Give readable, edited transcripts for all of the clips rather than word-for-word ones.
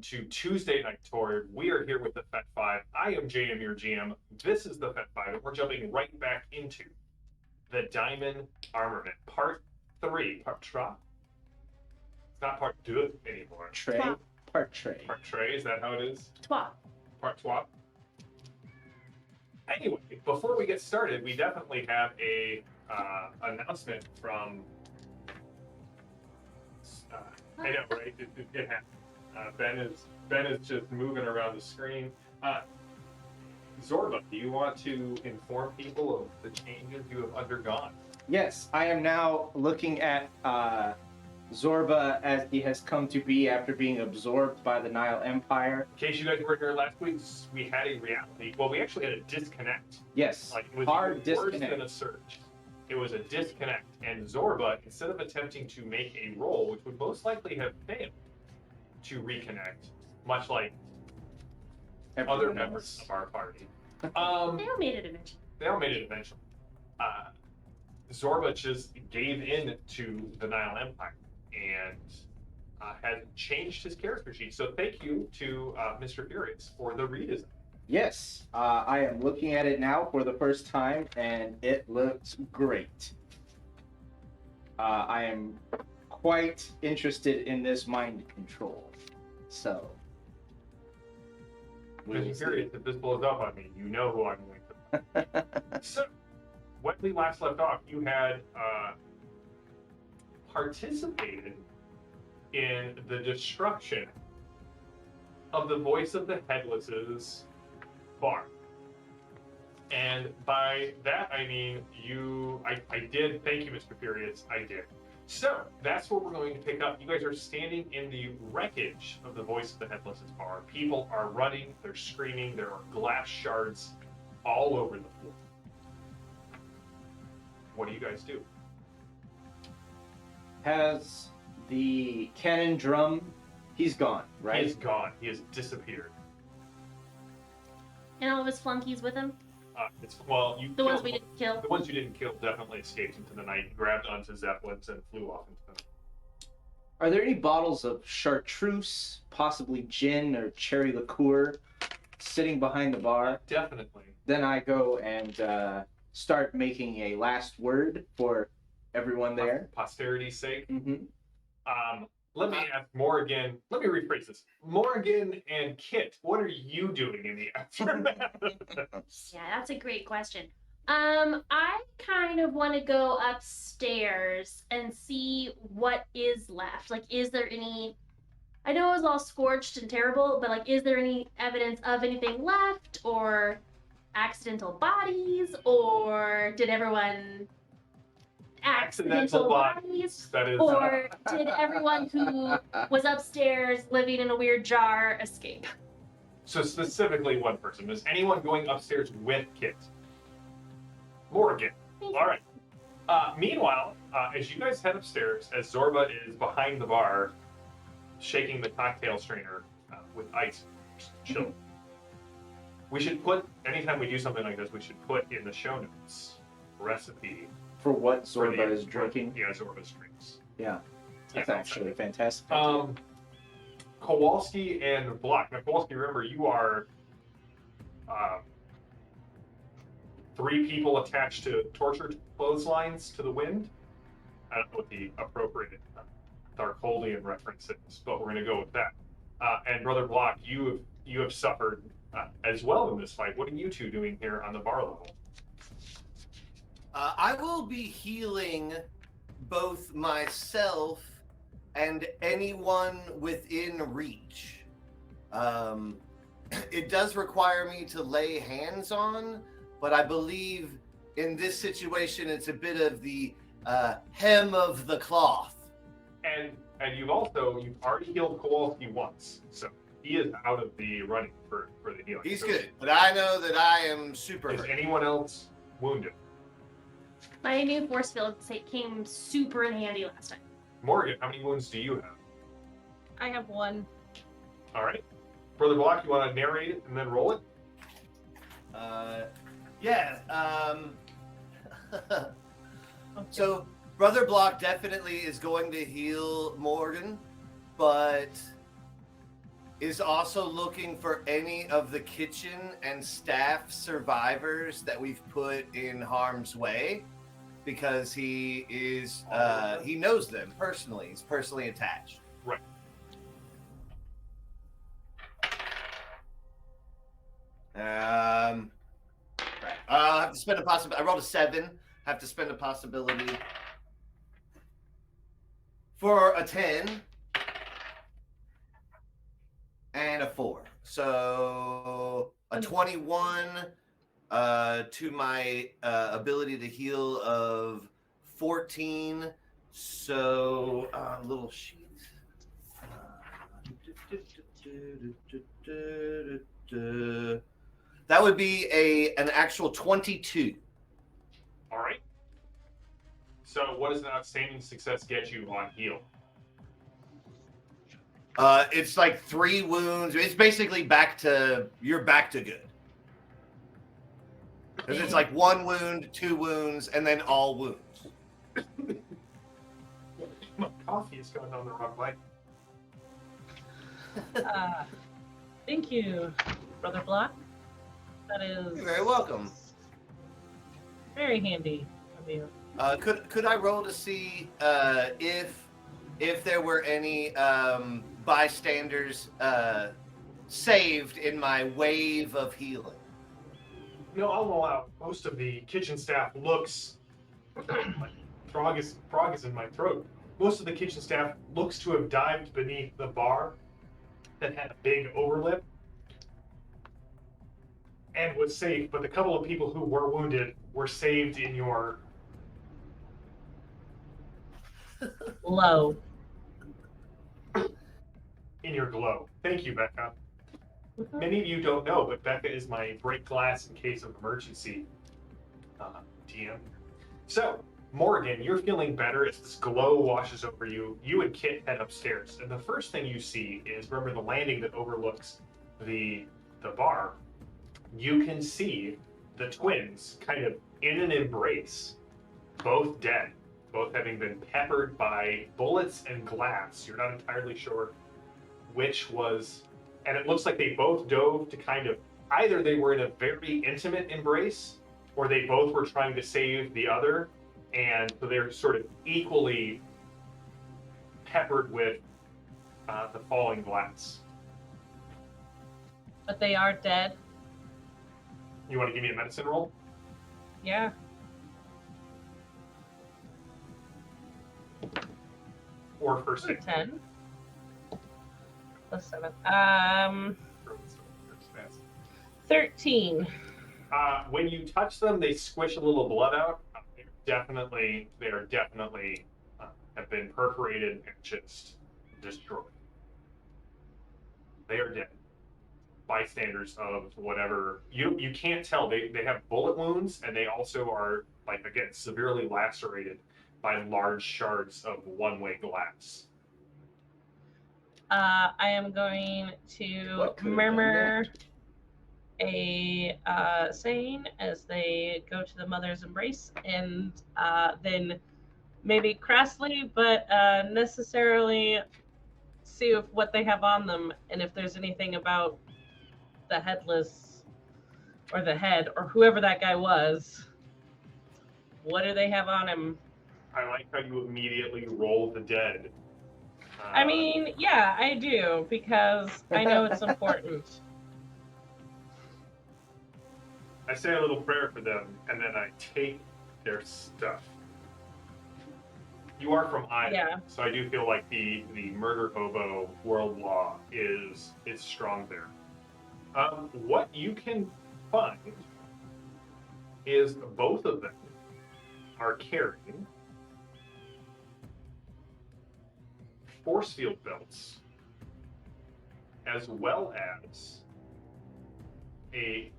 to Tuesday Night Torg. We are here with the Faites Five. I am JM, your GM. This is the Faites Five, and we're jumping right back into the Diamond Armament, Part 3. Part 3? It's not Part 2 anymore. Tray? Trois. Part tray. Part 3, is that how it is? Trois. Part 3. Anyway, before we get started, we definitely have a announcement from... I know, right? It happened. Ben is just moving around the screen. Zorba, do you want to inform people of the changes you have undergone? Yes, I am now looking at Zorba as he has come to be after being absorbed by the Nile Empire. In case you guys weren't here last week, we had a reality. Well, we actually had a disconnect. Yes, Like, it was hard even worse disconnect. than a surge. It was a disconnect, and Zorba, instead of attempting to make a roll, which would most likely have failed to reconnect, much like other members of our party. They all made it eventually. They all made it eventually. Zorba just gave in to the Nile Empire and has changed his character sheet. So thank you to Mr. Furious for the redesign. Yes, I am looking at it now for the first time, and it looks great. I am quite interested in this mind control, so... Mr. Furious, if this blows up on me, you know who I'm going to. So, when we last left off, you had participated in the destruction of the Voice of the Headless's bar. And by that, I mean I did, thank you, Mr. Furious, I did. So, that's what we're going to pick up. You guys are standing in the wreckage of the Voice of the Headless's bar. People are running, they're screaming, there are glass shards all over the floor. What do you guys do? Has the cannon drum... He's gone, right? He is gone. He has disappeared. And all of his flunkies with him? You The ones killed we didn't kill? The ones you didn't kill definitely escaped into the night, grabbed onto zeppelins, and flew off into the night. Are there any bottles of chartreuse, possibly gin or cherry liqueur, sitting behind the bar? Definitely. Then I go and start making a last word for everyone there. Posterity's sake. Mm-hmm. Let me ask Morgan. Let me rephrase this. Morgan and Kit, what are you doing in the aftermath of this? Yeah, that's a great question. I kind of want to go upstairs and see what is left. Like, is there any... I know it was all scorched and terrible, but, like, is there any evidence of anything left? Or accidental bodies? Or did everyone... accidental bodies? That is. Or did everyone who was upstairs living in a weird jar escape? So specifically one person. Is anyone going upstairs with Kit? Morgan. All right. Meanwhile, as you guys head upstairs, as Zorba is behind the bar, shaking the cocktail strainer with ice, chill. We should put, anytime we do something like this, we should put in the show notes recipe. For what for Zorba is drinking? Yeah, Zorba's drinks. Yeah, that's actually fantastic. Kowalski and Block. Now, Kowalski, remember, you are 3 people attached to torture clotheslines to the wind. I don't know what the appropriate Darkholdian reference is, but we're going to go with that. And Brother Block, you have suffered as well in this fight. What are you two doing here on the bar level? I will be healing both myself and anyone within reach. It does require me to lay hands on, but I believe in this situation it's a bit of the hem of the cloth. And you've already healed Kowalski once, so he is out of the running for the healing. He's so good, but I know that I am super Is hurt. anyone else wounded? My new force field came super in handy last time. Morgan, how many wounds do you have? I have one. All right. Brother Block, you want to narrate it and then roll it? Yeah. So Brother Block definitely is going to heal Morgan, but is also looking for any of the kitchen and staff survivors that we've put in harm's way, because he is he knows them personally. He's personally attached. Right. I'll have to spend a possibility. I rolled a 7. Have to spend a possibility for a 10 and a 4. So a 21 to my ability to heal of 14. So little sheet. That would be an actual 22. All right. So what does an outstanding success get you on heal? It's like 3 wounds. It's basically you're back to good. Because it's like 1 wound, 2 wounds, and then all wounds. My coffee is going on the wrong way. Thank you, Brother Block. That is You're very welcome. very handy of you. Could I roll to see if there were any bystanders saved in my wave of healing? No, I'll roll out. Most of the kitchen staff looks. My frog is in my throat. Most of the kitchen staff looks to have dived beneath the bar that had a big overlip and was safe, but the couple of people who were wounded were saved in your Low. glow. Thank you, Becca. Many of you don't know, but Becca is my break glass in case of emergency DM. So, Morgan, you're feeling better as this glow washes over you. You and Kit head upstairs, and the first thing you see is, remember the landing that overlooks the bar. You can see the twins kind of in an embrace, both dead, both having been peppered by bullets and glass. You're not entirely sure which was, and it looks like they both dove to kind of, either they were in a very intimate embrace, or they both were trying to save the other, and so they're sort of equally peppered with the falling glass. But they are dead. You want to give me a medicine roll? Yeah. Or first aid? 10. Plus 7. 13. When you touch them, they squish a little blood out. They are definitely have been perforated and just destroyed. They are dead. Bystanders of whatever. You can't tell. They have bullet wounds, and they also are, like, again, severely lacerated by large shards of one-way glass. I am going to murmur a saying as they go to the mother's embrace, and then maybe crassly, but necessarily see what they have on them, and if there's anything about the headless or the head or whoever that guy was. What do they have on him? I like how you immediately roll the dead. I mean, yeah, I do, because I know it's important. I say a little prayer for them, and then I take their stuff. You are from Iowa, Yeah. so I do feel like the murder hobo world law is strong there. What you can find is both of them are carrying force field belts, as well as they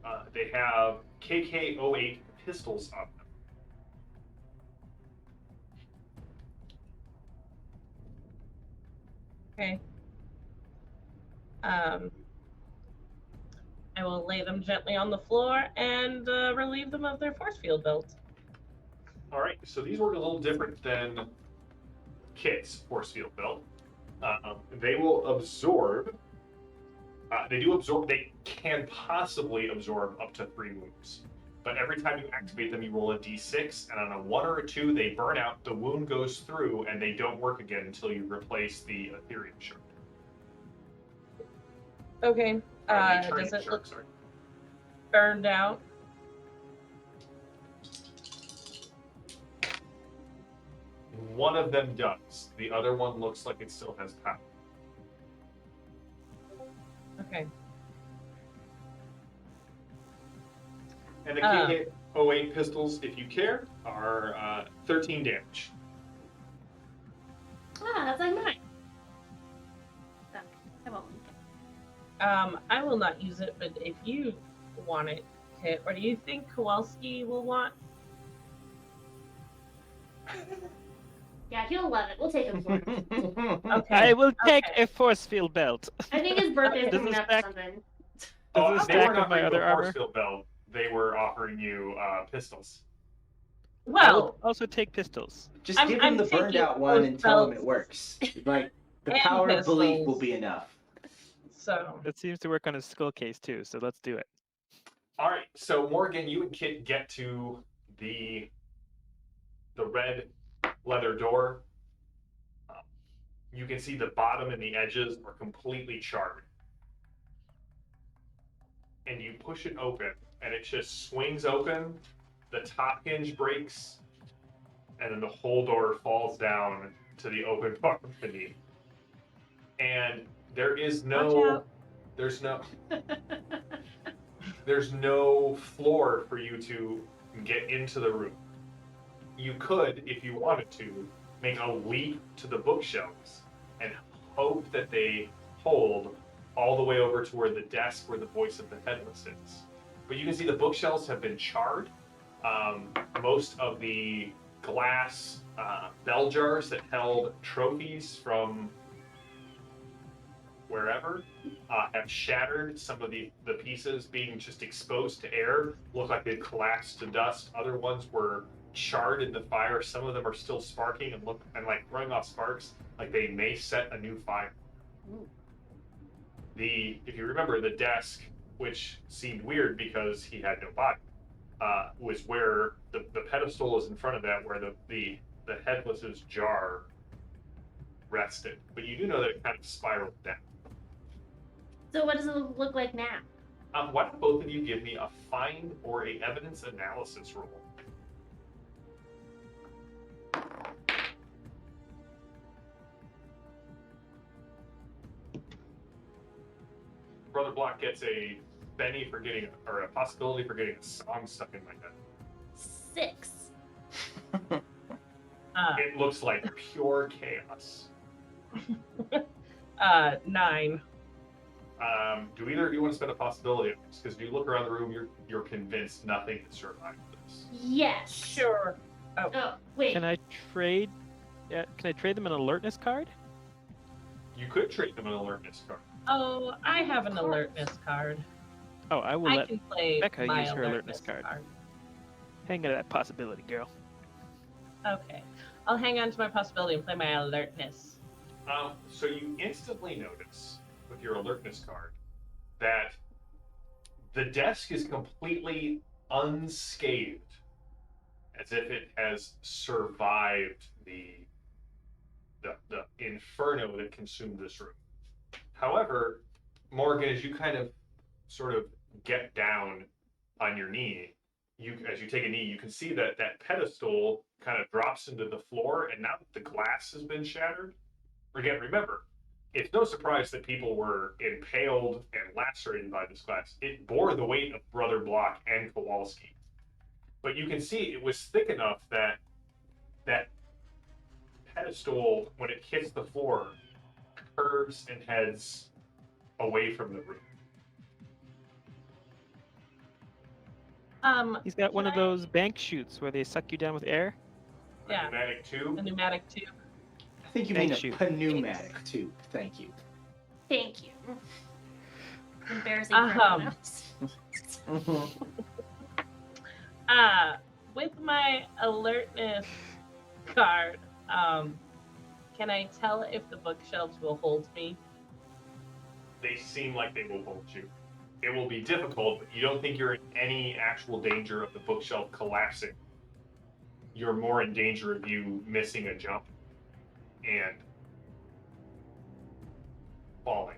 have KK-08 pistols on them. Okay. I will lay them gently on the floor and relieve them of their force field belt. All right, so these work a little different than Kit's force field belt. They will absorb They do absorb. They can possibly absorb up to 3 wounds. But every time you activate them, you roll a d6, and on a 1 or a 2, they burn out, the wound goes through, and they don't work again until you replace the Ethereum shard. Okay. Or the Does Eternity it look shard, sorry. burned out? One of them does. The other one looks like it still has power. Okay. And the K8 pistols, if you care, are 13 damage. Ah, that's like mine. Okay, I won't. I will not use it, but if you want it, Kit, or do you think Kowalski will want? Yeah, he'll love it. We'll take him for it. Okay. I will take Okay. a force field belt. I think his birthday's Does coming this up or stack- something. Does this They stack weren't with my offering you other a armor? force field belt. They were offering you pistols. I Well, will also take pistols. Just I'm- give him I'm the burned taking out one both and tell him it belts. works. Like, the And power of belief will pistols. be enough. so It seems to work on his skull case too, so let's do it. All right, so Morgan, you and Kit get to the red leather door. You can see the bottom and the edges are completely charred. And you push it open, and it just swings open. The top hinge breaks, and then the whole door falls down to the open part beneath. And there is Watch no, out. there's no floor for you to get into the room. You could, if you wanted to, make a leap to the bookshelves and hope that they hold all the way over to where the desk where the voice of the headless is. But you can see the bookshelves have been charred. Most of the glass bell jars that held trophies from wherever have shattered. Some of the pieces being just exposed to air look like they've collapsed to dust. Other ones were charred in the fire. Some of them are still sparking and look and like throwing off sparks like they may set a new fire. Ooh. If you remember, the desk, which seemed weird because he had no body, was where the pedestal is in front of that, where the headless's jar rested. But you do know that it kind of spiraled down. So what does it look like now? Why don't both of you give me a find or a evidence analysis roll? Brother Block gets a penny for getting, or a possibility for getting a song stuck in my head. 6. It looks like pure chaos. 9. Do either of you want to spend a possibility on this? Because if you look around the room, you're convinced nothing can survive this. Yes. Sure. Oh, wait. Can I trade? Can I trade them an alertness card? You could trade them an alertness card. Oh, I have an alertness card. Oh, I will I let can play Becca my use her alertness alertness card. hang on to that possibility, girl. Okay. I'll hang on to my possibility and play my alertness. So you instantly notice with your alertness card that the desk is completely unscathed, as if it has survived the inferno that consumed this room. However, Morgan, as you kind of sort of get down on your knee, as you take a knee, you can see that that pedestal kind of drops into the floor, and now that the glass has been shattered, again, remember, it's no surprise that people were impaled and lacerated by this glass. It bore the weight of Brother Block and Kowalski. But you can see it was thick enough that that pedestal, when it hits the floor, curves and heads away from the room. He's got one of those bank chutes where they suck you down with air. Yeah. Pneumatic tube. A pneumatic tube. I think you Thank mean you. a pneumatic tube. Thank you. Thank you. Embarrassing for everyone else. With my alertness card, can I tell if the bookshelves will hold me? they seem like they will hold you. It will be difficult, but you don't think you're in any actual danger of the bookshelf collapsing. You're more in danger of you missing a jump and falling.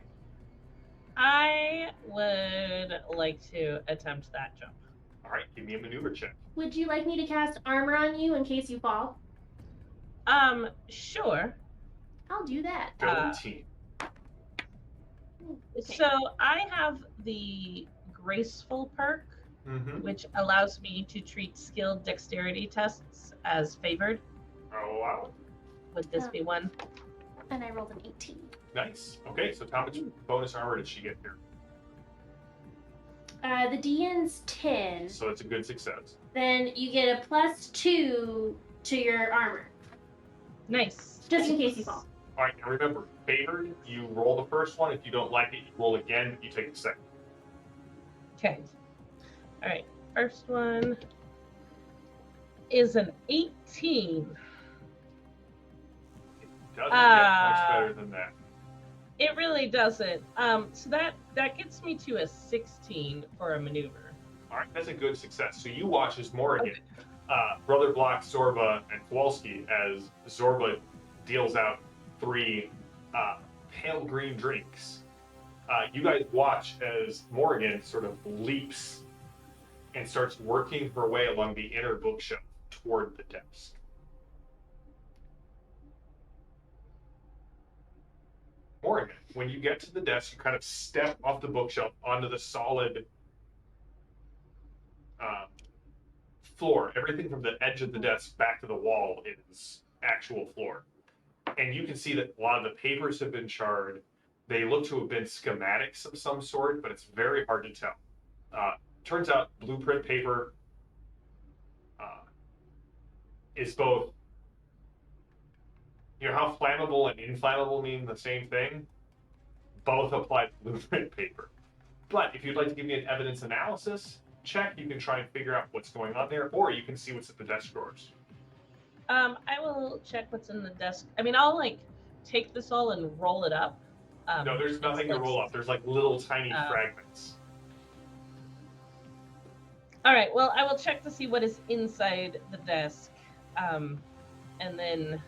I would like to attempt that jump. All right, give me a maneuver check. Would you like me to cast armor on you in case you fall? Sure. I'll do that. Go team. Okay. So I have the graceful perk, Mm-hmm. which allows me to treat skilled dexterity tests as favored. Oh, wow. Would this be one? And I rolled an 18. Nice. Okay, so how much bonus armor did she get here? The DN's 10. So it's a good success. Then you get a +2 to your armor, Nice. just in case you fall. All right, now remember, favored, you roll the first one. If you don't like it, you roll again, you take the second. Okay. All right. First one is an 18. It doesn't get much Ah. better than that. It really doesn't. So that gets me to a 16 for a maneuver. All right, that's a good success. So you watch as Morrigan, Brother Block, Zorba, and Kowalski as Zorba deals out 3 pale green drinks. You guys watch as Morrigan sort of leaps and starts working her way along the inner bookshelf toward the desk. Morrigan, when you get to the desk, you kind of step off the bookshelf onto the solid floor. Everything from the edge of the desk back to the wall is actual floor. And you can see that a lot of the papers have been charred. They look to have been schematics of some sort, but it's very hard to tell. Turns out blueprint paper is both, you know how flammable and inflammable mean the same thing? Both apply to blueprint paper. But if you'd like to give me an evidence analysis check, you can try and figure out what's going on there, or you can see what's at the desk drawers. I will check what's in the desk. I mean, I'll like take this all and roll it up. No, there's nothing to like- roll up. There's like little tiny fragments. All right. Well, I will check to see what is inside the desk, and then,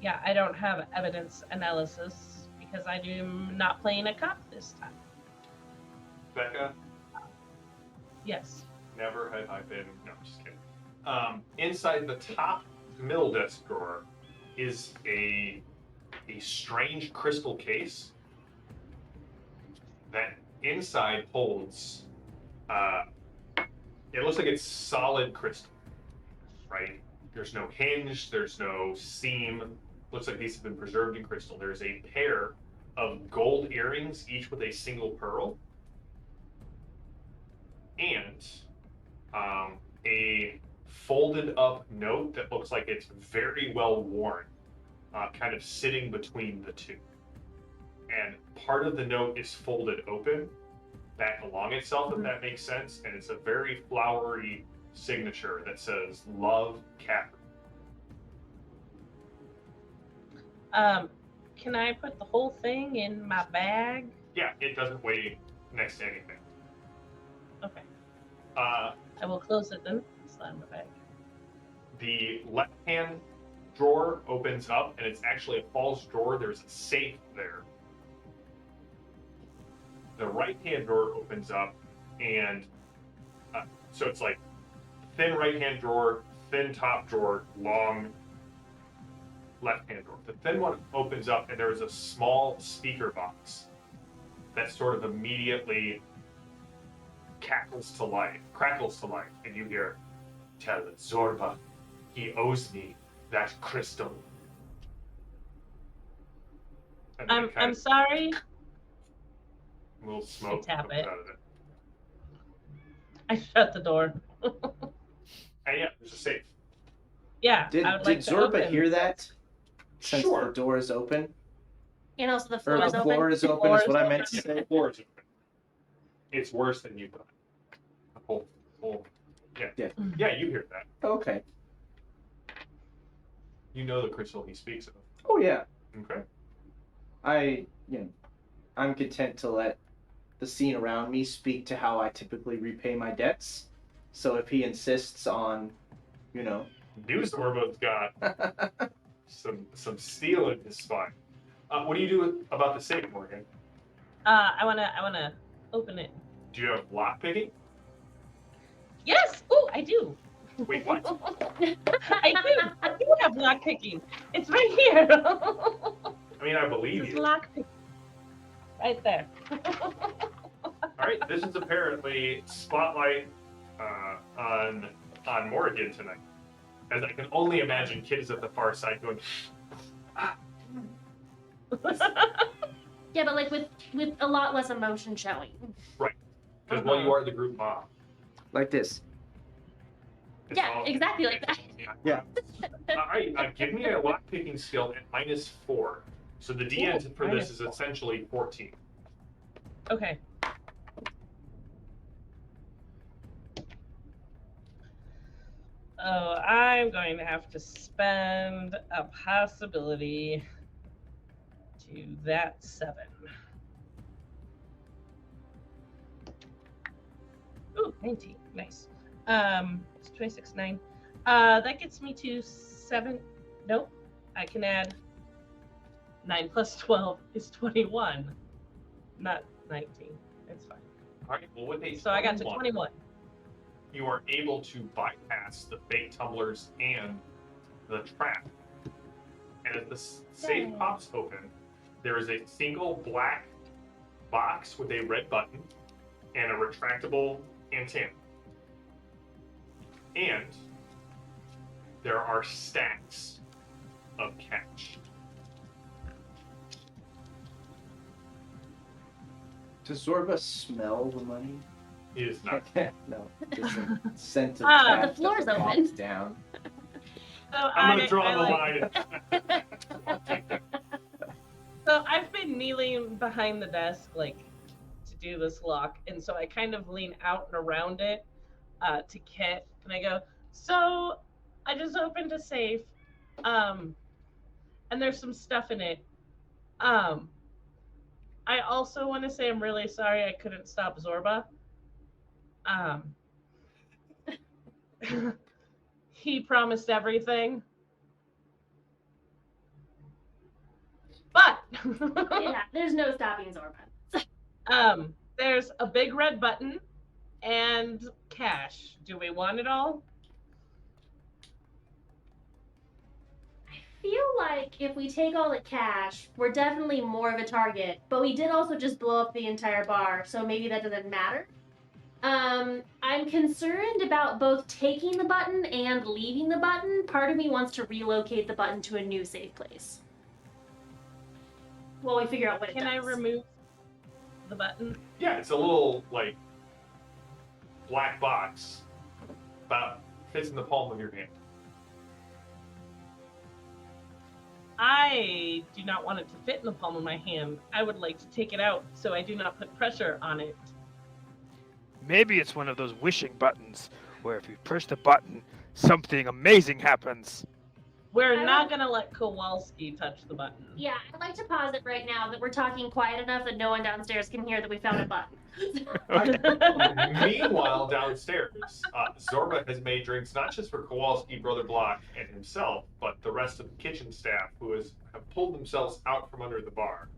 yeah, I don't have evidence analysis because I am not playing a cop this time. Becca, Yes. never have I been. No, I'm just kidding. Inside the top middle desk drawer is a strange crystal case that inside holds. It looks like it's solid crystal, right? There's no hinge. There's no seam. Looks like these have been preserved in crystal. There's a pair of gold earrings, each with a single pearl, and a folded up note that looks like it's very well worn, kind of sitting between the two. And part of the note is folded open back along itself, if that makes sense. And it's a very flowery signature that says "Love, Catherine." Can I put the whole thing in my bag? Yeah, it doesn't weigh next to anything. Okay. Uh, I will close it then. Slide my bag. The left-hand drawer opens up, and it's actually a false drawer. There's a safe there. The right-hand drawer opens up, and so it's like thin right-hand drawer, thin top drawer, long left-hand drawer. The thin one opens up, and there's a small speaker box that sort of immediately crackles to life, and you hear, "Tell Zorba, he owes me that crystal." And then it kind I'm of- sorry. a little smoke tap comes it. out of it. I shut the door. And yeah, there's a safe. Yeah. Did I would like to Zorba open. hear that? Since Sure. the door is open? And also the Or floor the is open. floor is open Floor is is what I open. meant to Yeah, say. the floor is open. It's worse than you thought. Yeah, you hear that. Okay. You know the crystal he speaks of. Oh yeah. Okay. I I'm content to let the scene around me speak to how I typically repay my debts. So if he insists on, New Zorbo's got some steel in his spine. What do you do about the safe, Morgan? I wanna open it. Do you have lockpicking? Yes. Oh, I do. Wait, what? I do have lock picking. It's right here. I mean, I believe It's you. lock picking. Right there. All right, this is apparently spotlight on Morgan tonight, as I can only imagine kids at the far side going. Yeah, but like with a lot less emotion showing. Right, because well, you are the group mom. like this. It's Yeah, all- exactly like that. Yeah. All right, give me a lockpicking skill at -4. So the DN for this is essentially 14. Okay. Oh, I'm going to have to spend a possibility to that 7. Ooh, 19. Nice. It's 26, 9. That gets me to 7. Nope. I can add 9 plus 12 is 21. Not 19. It's fine. All right, well, with a So I got to 21. You are able to bypass the fake tumblers and the trap. And as the safe Yay. pops open, there is a single black box with a red button and a retractable antenna. And there are stacks of cash. Does Zorba smell the money? It is not. No. Just a scent of Ah, cash the floor's that open. walks down. So I'm going to draw the like, line. So I've been kneeling behind the desk, like, to do this lock, and so I kind of lean out and around it to Kit, and I go, so I just opened a safe, and there's some stuff in it. I also want to say I'm really sorry I couldn't stop Zorba. He promised everything. But Yeah, there's no stopping Zorba. there's a big red button and cash. Do we want it all? I feel like if we take all the cash, we're definitely more of a target. But we did also just blow up the entire bar, so maybe that doesn't matter. I'm concerned about both taking the button and leaving the button. Part of me wants to relocate the button to a new safe place. While we figure out what it Can does. I remove the button? Yeah, it's a little, like, black box. About fits in the palm of your hand. I do not want it to fit in the palm of my hand. I would like to take it out so I do not put pressure on it. Maybe it's one of those wishing buttons where if you push the button, something amazing happens. We're I not don't- going to let Kowalski touch the button. Yeah, I'd like to pause it right now that we're talking quiet enough that no one downstairs can hear that we found a button. Meanwhile, downstairs, Zorba has made drinks not just for Kowalski, Brother Block, and himself, but the rest of the kitchen staff who have pulled themselves out from under the bar.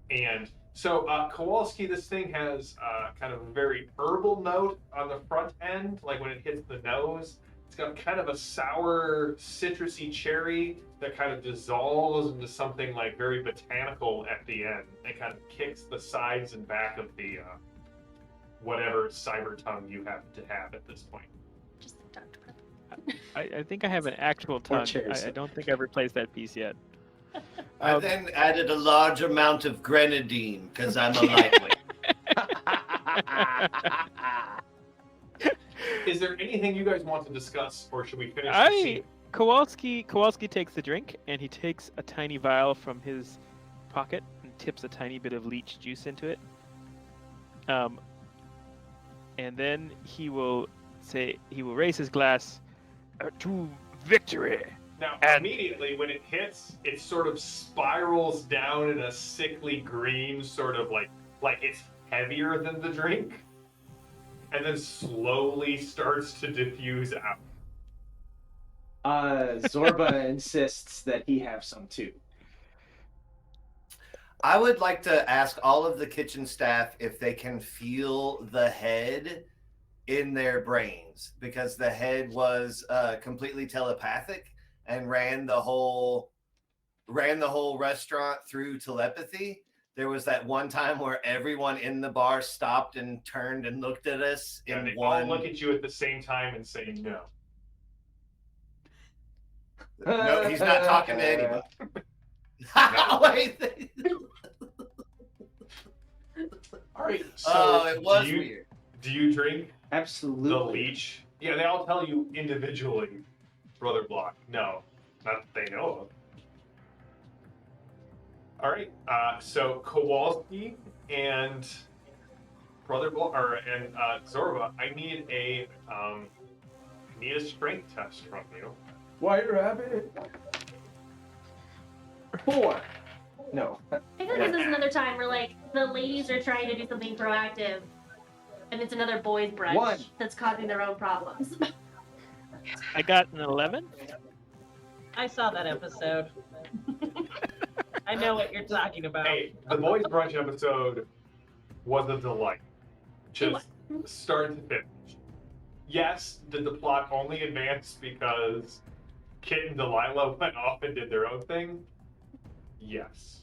And so, Kowalski, this thing has kind of a very herbal note on the front end, like when it hits the nose. It's got kind of a sour, citrusy cherry that kind of dissolves into something like very botanical at the end. It kind of kicks the sides and back of the whatever cyber tongue you happen to have at this point. Just the Dr. Pepper. I think I have an actual tongue. cherries. I don't think I've replaced that piece yet. I then added a large amount of grenadine because I'm a lightweight. Is there anything you guys want to discuss, or should we finish the scene? Kowalski takes the drink and he takes a tiny vial from his pocket and tips a tiny bit of leech juice into it. And then he will raise his glass to victory Now, And- immediately when it hits, it sort of spirals down in a sickly green, sort of like it's heavier than the drink, and then slowly starts to diffuse out. Zorba insists that he have some too. I would like to ask all of the kitchen staff if they can feel the head in their brains, because the head was completely telepathic and ran the whole restaurant through telepathy. There was that one time where everyone in the bar stopped and turned and looked at us And in they one. all look at you at the same time and say no. No, he's not talking to anybody. Wait. All right. So Oh, it was do you, weird. Do you drink Absolutely. the leech? Yeah, they all tell you individually, Brother Block. No, not that they know of. All right. So Kowalski and Brother Block, and Zorba, I need a strength test from you. White Rabbit. 4. No. I think this is another time where like the ladies are trying to do something proactive, and it's another boys' brunch 1. that's causing their own problems. I got an 11. I saw that episode. I know what you're talking about. Hey, the boys' brunch episode was a delight. Just start to finish. Yes, did the plot only advance because Kit and Delilah went off and did their own thing? Yes.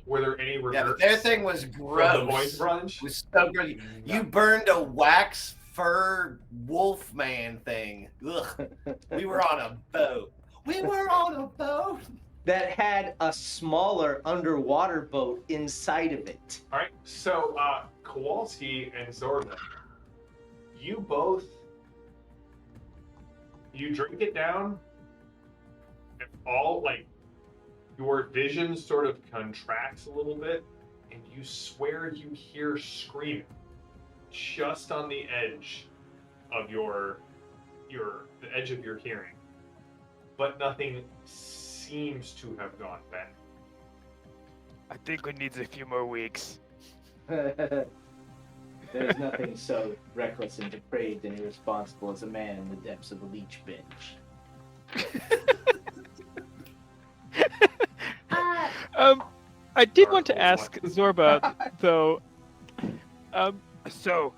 Were there any Yeah, regrets but their thing was from gross. the boys' brunch? It was so gross. You burned a wax fur wolf man thing. Ugh. We were on a boat. We were on a boat. That had a smaller underwater boat inside of it. All right, so Kowalski and Zorba, you drink it down, and all like your vision sort of contracts a little bit, and you swear you hear screaming just on the edge of the edge of your hearing, but nothing seems to have gone bad. I think we need a few more weeks. There's nothing so reckless and depraved and irresponsible as a man in the depths of a leech binge. I did want to ask Zorba, though. So,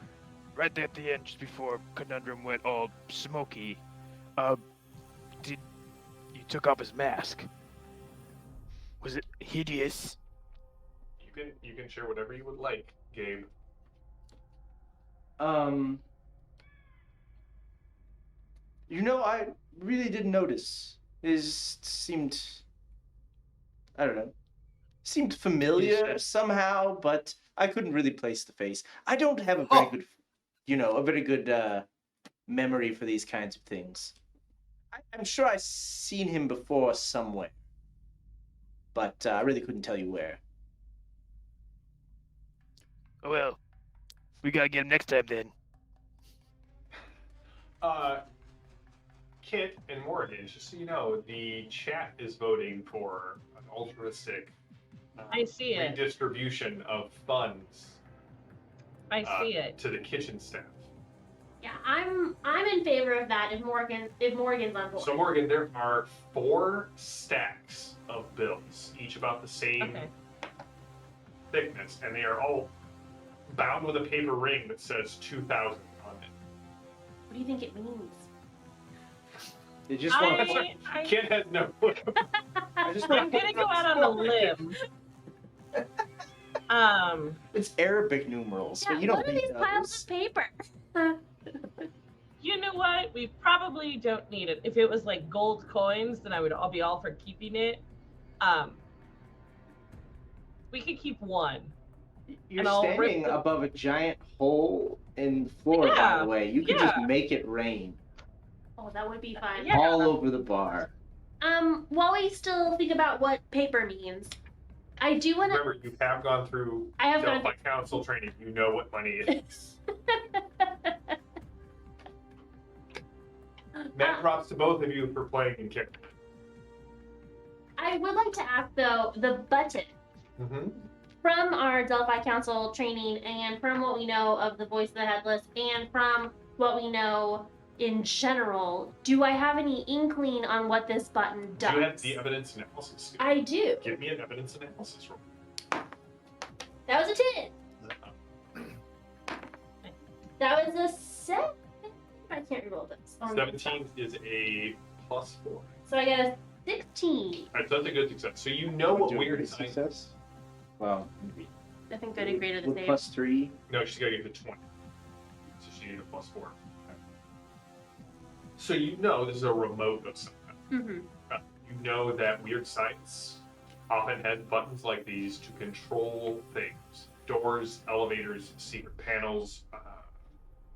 right there at the end, just before Conundrum went all smoky, you took off his mask? Was it hideous? You can share whatever you would like, Gabe. I really didn't notice. It seemed, I don't know, seemed familiar somehow, but I couldn't really place the face. I don't have a very good, memory for these kinds of things. I'm sure I've seen him before somewhere, but I really couldn't tell you where. Well, we gotta get him next time then. Kit and Morgan, just so you know, the chat is voting for an altruistic I see it. redistribution of funds I see it. to the kitchen staff. Yeah, I'm in favor of that if Morgan's on board. So Morgan, there are 4 stacks of bills, each about the same Okay. thickness, and they are all bound with a paper ring that says 2,000 on it. What do you think it means? They just want Kit has no clue. I just I'm gonna go out on a limb. It's Arabic numerals, Yeah, but you don't what are need these piles those. of paper? You know what? We probably don't need it. If it was like gold coins, then I'll be all for keeping it. We could keep 1. You're and I'll rip standing the- above a giant hole in the floor, by Yeah, the way. You could just yeah. make it rain Oh, that would be fun. Yeah. all over the bar. While we still think about what paper means, I do want to. Remember, you have gone through I have gone. Delphi Council training. You know what money is. Mad props to both of you for playing in kick. I would like to ask though, the button. Mm-hmm. From our Delphi Council training and from what we know of the Voice of the Headless and from what we know in general, do I have any inkling on what this button does? Do you have the evidence analysis skill? I do. Give me an evidence analysis roll. That was a 10. That was a 7. I can't roll this. 17 is a +4. So I got a 16. Alright, so that's a good success. So you know what weird sign. success? Well, maybe. I think I did greater than With save. +3. No, she's got to get to 20. So she needed a +4. So you know this is a remote of some kind. Mm-hmm. You know that weird sites often had buttons like these to control things. Doors, elevators, secret panels,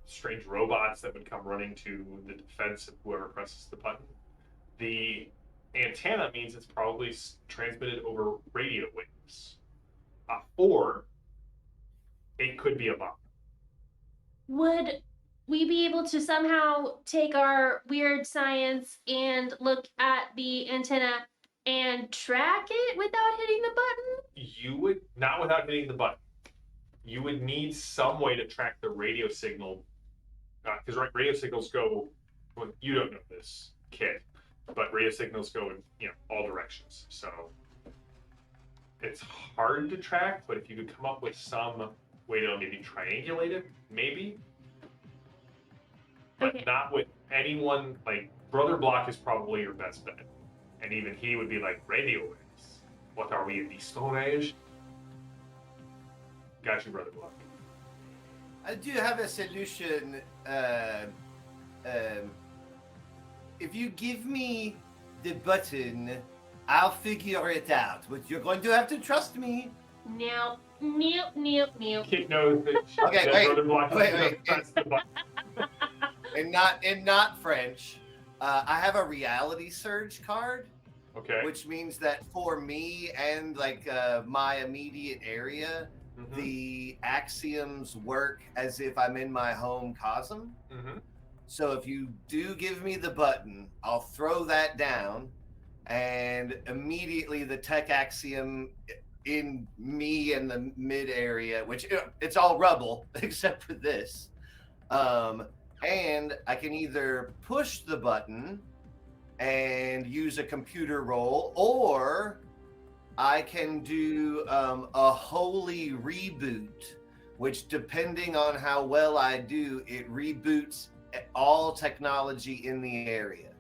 strange robots that would come running to the defense of whoever presses the button. The antenna means it's probably transmitted over radio waves. Or it could be a bomb. Would we be able to somehow take our weird science and look at the antenna and track it without hitting the button? You would, not without hitting the button. You would need some way to track the radio signal. Because radio signals go, well, you don't know this, kid, but radio signals go in all directions. So it's hard to track, but if you could come up with some way to maybe triangulate it, maybe. But Okay. not with anyone, like, Brother Block is probably your best bet. And even he would be like, radio waves. What are we, in the Stone Age? Got you, Brother Block. I do have a solution. If you give me the button, I'll figure it out. But you're going to have to trust me. Nope. Kid knows that, Okay, that wait, Brother Block wait, is gonna wait. press the button. And not French. I have a reality surge card, Okay. which means that for me and like my immediate area, Mhm. the axioms work as if I'm in my home cosm. Mhm. So if you do give me the button, I'll throw that down, and immediately the tech axiom in me and the mid area, which it's all rubble except for this, and I can either push the button and use a computer roll, or I can do a holy reboot, which depending on how well I do, it reboots all technology in the area.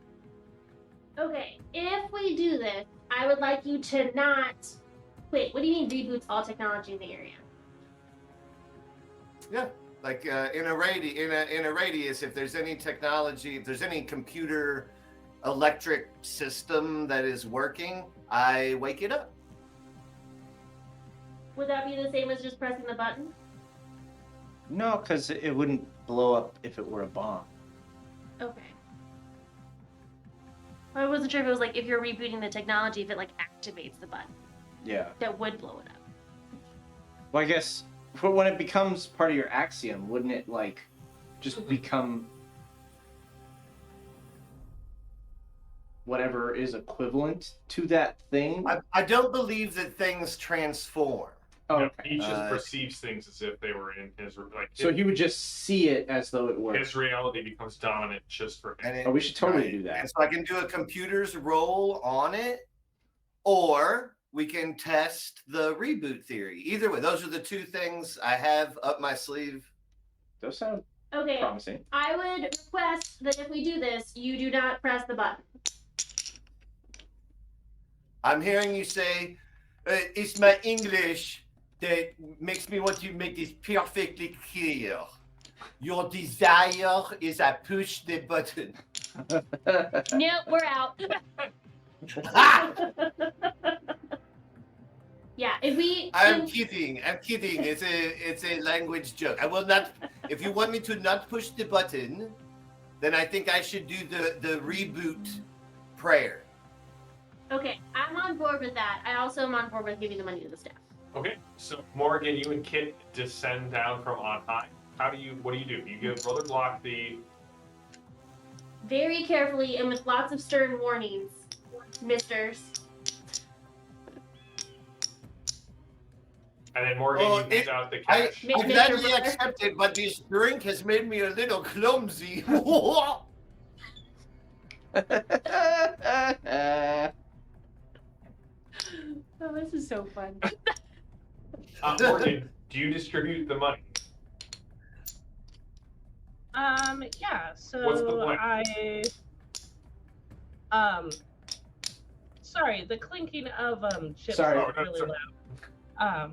Okay, if we do this, I would like you to not. Wait, what do you mean reboots all technology in the area? Yeah, like in a radius, if there's any technology, if there's any computer electric system that is working, I wake it up. Would that be the same as just pressing the button? No, because it wouldn't blow up if it were a bomb. Okay. I wasn't sure if it was like if you're rebooting the technology, if it like activates the button, Yeah. that would blow it up. Well, I guess when it becomes part of your axiom, wouldn't it like just become whatever is equivalent to that thing? I don't believe that things transform. Oh, No, okay. he just perceives things as if they were in his like. So he would just see it as though it were. his reality becomes dominant just for him. And Oh, we should totally right. do that. And so I can do a computer's roll on it, or we can test the reboot theory. Either way, those are the two things I have up my sleeve. Those sound Okay, promising. I would request that if we do this, you do not press the button. I'm hearing you say, it's my English that makes me want to make this perfectly clear. Your desire is I push the button. Nope, we're out. Ah! Yeah, if we. I'm kidding. It's a language joke. I will not. If you want me to not push the button, then I think I should do the reboot prayer. Okay, I'm on board with that. I also am on board with giving the money to the staff. Okay, so Morgan, you and Kit descend down from on high. What do you do? You give Brother Block the very carefully and with lots of stern warnings, misters. And then Morgan, Oh, you hand out the I cash. Mr. gladly Brother. accept it, but this drink has made me a little clumsy. Oh, this is so fun. Morgan, do you distribute the money? Yeah, so What's the plan? Sorry, the clinking of chips Sorry. is really sorry. loud.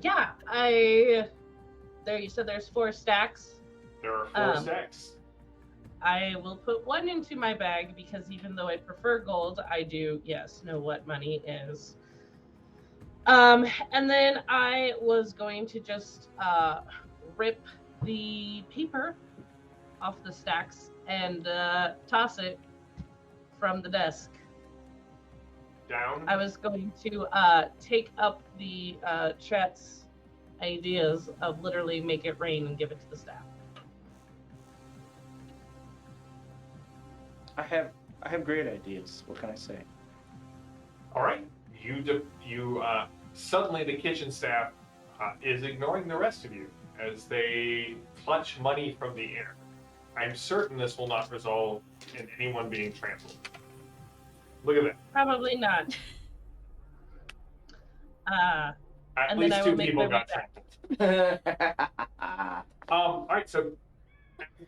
Yeah, there you said there's 4 stacks. There are 4 stacks. I will put 1 into my bag because even though I prefer gold, I do, yes, know what money is. And then I was going to just rip the paper off the stacks and toss it from the desk. Down. I was going to take up the chat's ideas of literally make it rain and give it to the staff. I have great ideas. What can I say? All right. Suddenly the kitchen staff is ignoring the rest of you as they clutch money from the air. I'm certain this will not result in anyone being trampled. Look at that. Probably not. At And least then I 2 will make people my got way trampled. All right, so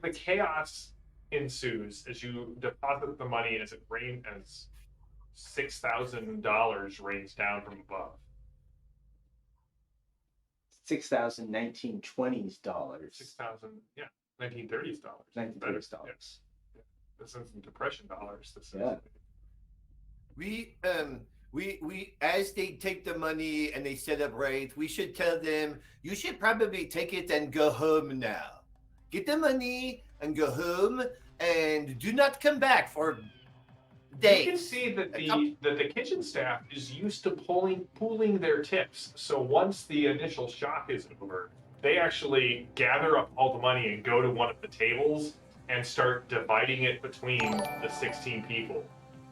the chaos ensues as you deposit the money as $6,000 rains down from above. 1920s dollars. 6,000, yeah, 1930s dollars. 1930s dollars. Yeah. This isn't depression dollars. This is. Yeah. We as they take the money and they celebrate, we should tell them, you should probably take it and go home now. Get the money and go home and do not come back for days. You can see that the kitchen staff is used to pooling their tips. So once the initial shock is over, they actually gather up all the money and go to one of the tables and start dividing it between the 16 people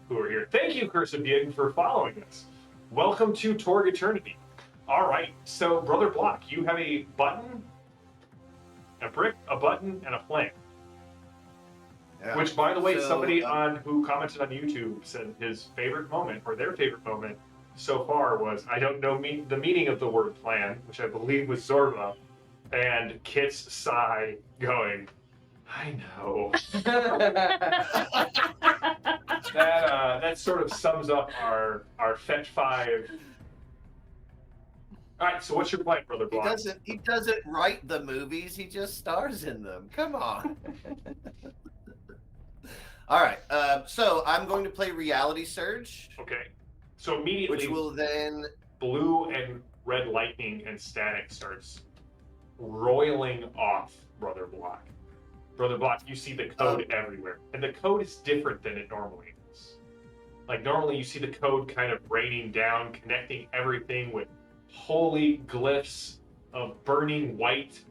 who are here. Thank you, Cursibian, for following us. Welcome to Torg Eternity. All right, so Brother Block, you have a button, a brick, a button, and a flame. Yeah. Which, by the way, So, somebody who commented on YouTube said his favorite moment, or their favorite moment so far, was, I don't know the meaning of the word plan, which I believe was Zorba, and Kit's sigh going, I know. That sort of sums up our Faites Five. All right, so what's your plan, Brother Block? He doesn't write the movies, he just stars in them. Come on. All right, so I'm going to play Reality Surge. Okay, so immediately, Which will then... blue and red lightning and static starts roiling off Brother Block. Brother Block, you see the code everywhere. And the code is different than it normally is. Like, normally you see the code kind of raining down, connecting everything with holy glyphs of burning white,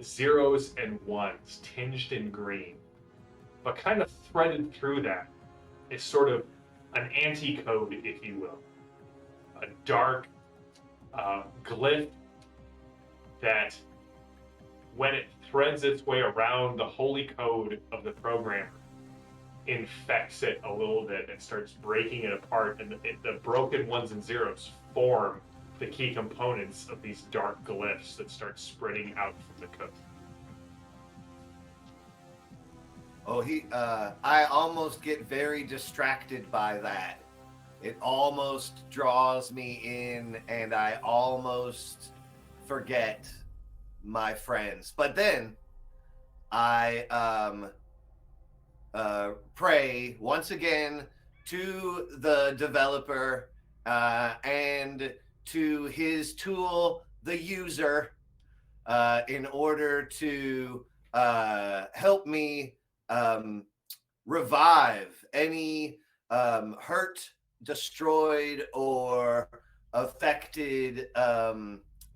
zeros and ones, tinged in green. But kind of threaded through that is sort of an anti-code, if you will. A dark glyph that, when it threads its way around the holy code of the programmer, infects it a little bit and starts breaking it apart, and the broken ones and zeros form the key components of these dark glyphs that start spreading out from the code. Oh, I almost get very distracted by that. It almost draws me in, and I almost forget my friends. But then I pray once again to the developer and to his tool, the user, in order to help me revive any hurt, destroyed, or affected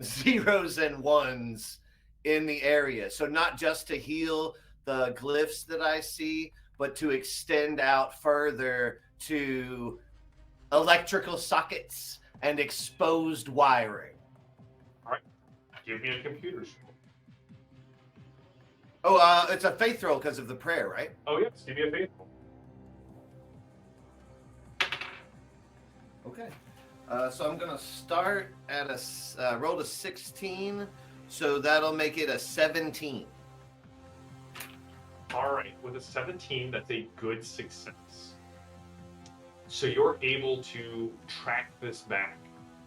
zeros and ones in the area. So not just to heal the glyphs that I see, but to extend out further to electrical sockets and exposed wiring. Give me a computer scroll. Oh, it's a faith roll because of the prayer, right? Oh, yes. Give me a faithful. Okay. So I'm going to start at a roll to 16, so that'll make it a 17. All right. With a 17, that's a good success. So you're able to track this back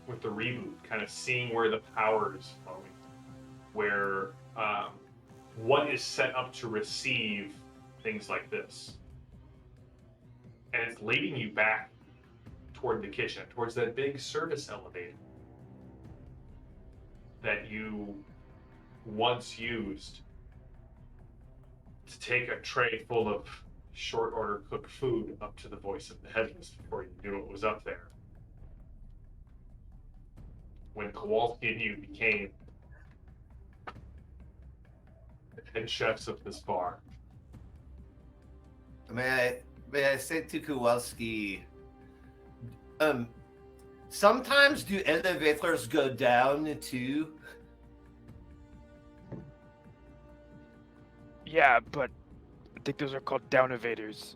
with the reboot, kind of seeing where the power is flowing, where what is set up to receive things like this. And it's leading you back toward the kitchen, towards that big service elevator that you once used to take a tray full of short order cooked food up to the voice of the headless before you knew it was up there. When Kowalski and you became the head chefs of this bar. May I say to Kowalski, sometimes do elevators go down too? Yeah, but I think those are called down-evaders.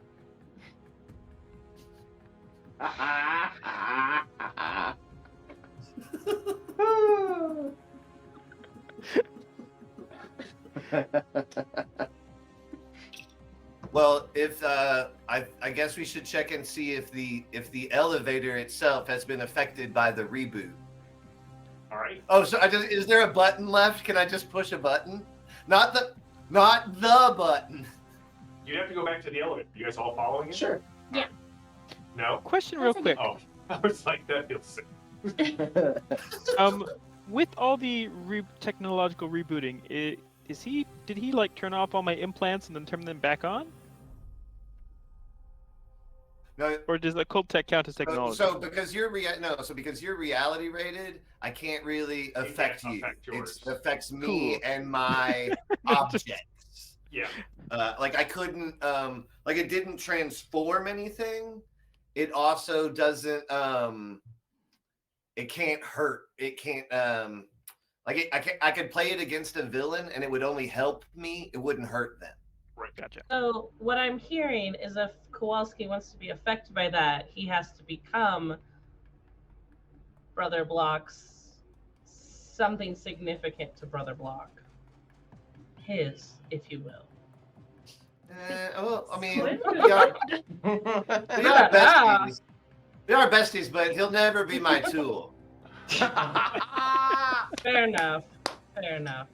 Well, if I guess we should check and see if the elevator itself has been affected by the reboot. All right. Oh, so is there a button left? Can I just push a button? Not the button. You'd have to go back to the elevator. You guys all following it? Sure. No? Question real quick. Oh, I was like, that feels sick. With all the technological rebooting, did he like turn off all my implants and then turn them back on? No. Or does the cult tech count as technology? So because you're reality rated, I can't really affect you. Yours. It affects me Cool. and my objects. Yeah. Like I couldn't it didn't transform anything. It also doesn't it can't hurt. It can't I could play it against a villain and it would only help me. It wouldn't hurt them. Right. Gotcha. So what I'm hearing is if Kowalski wants to be affected by that, he has to become Brother Block's something significant to Brother Block. His, if you will. Well, I mean, What? we are besties. We are besties, but he'll never be my tool. Fair enough. Fair enough.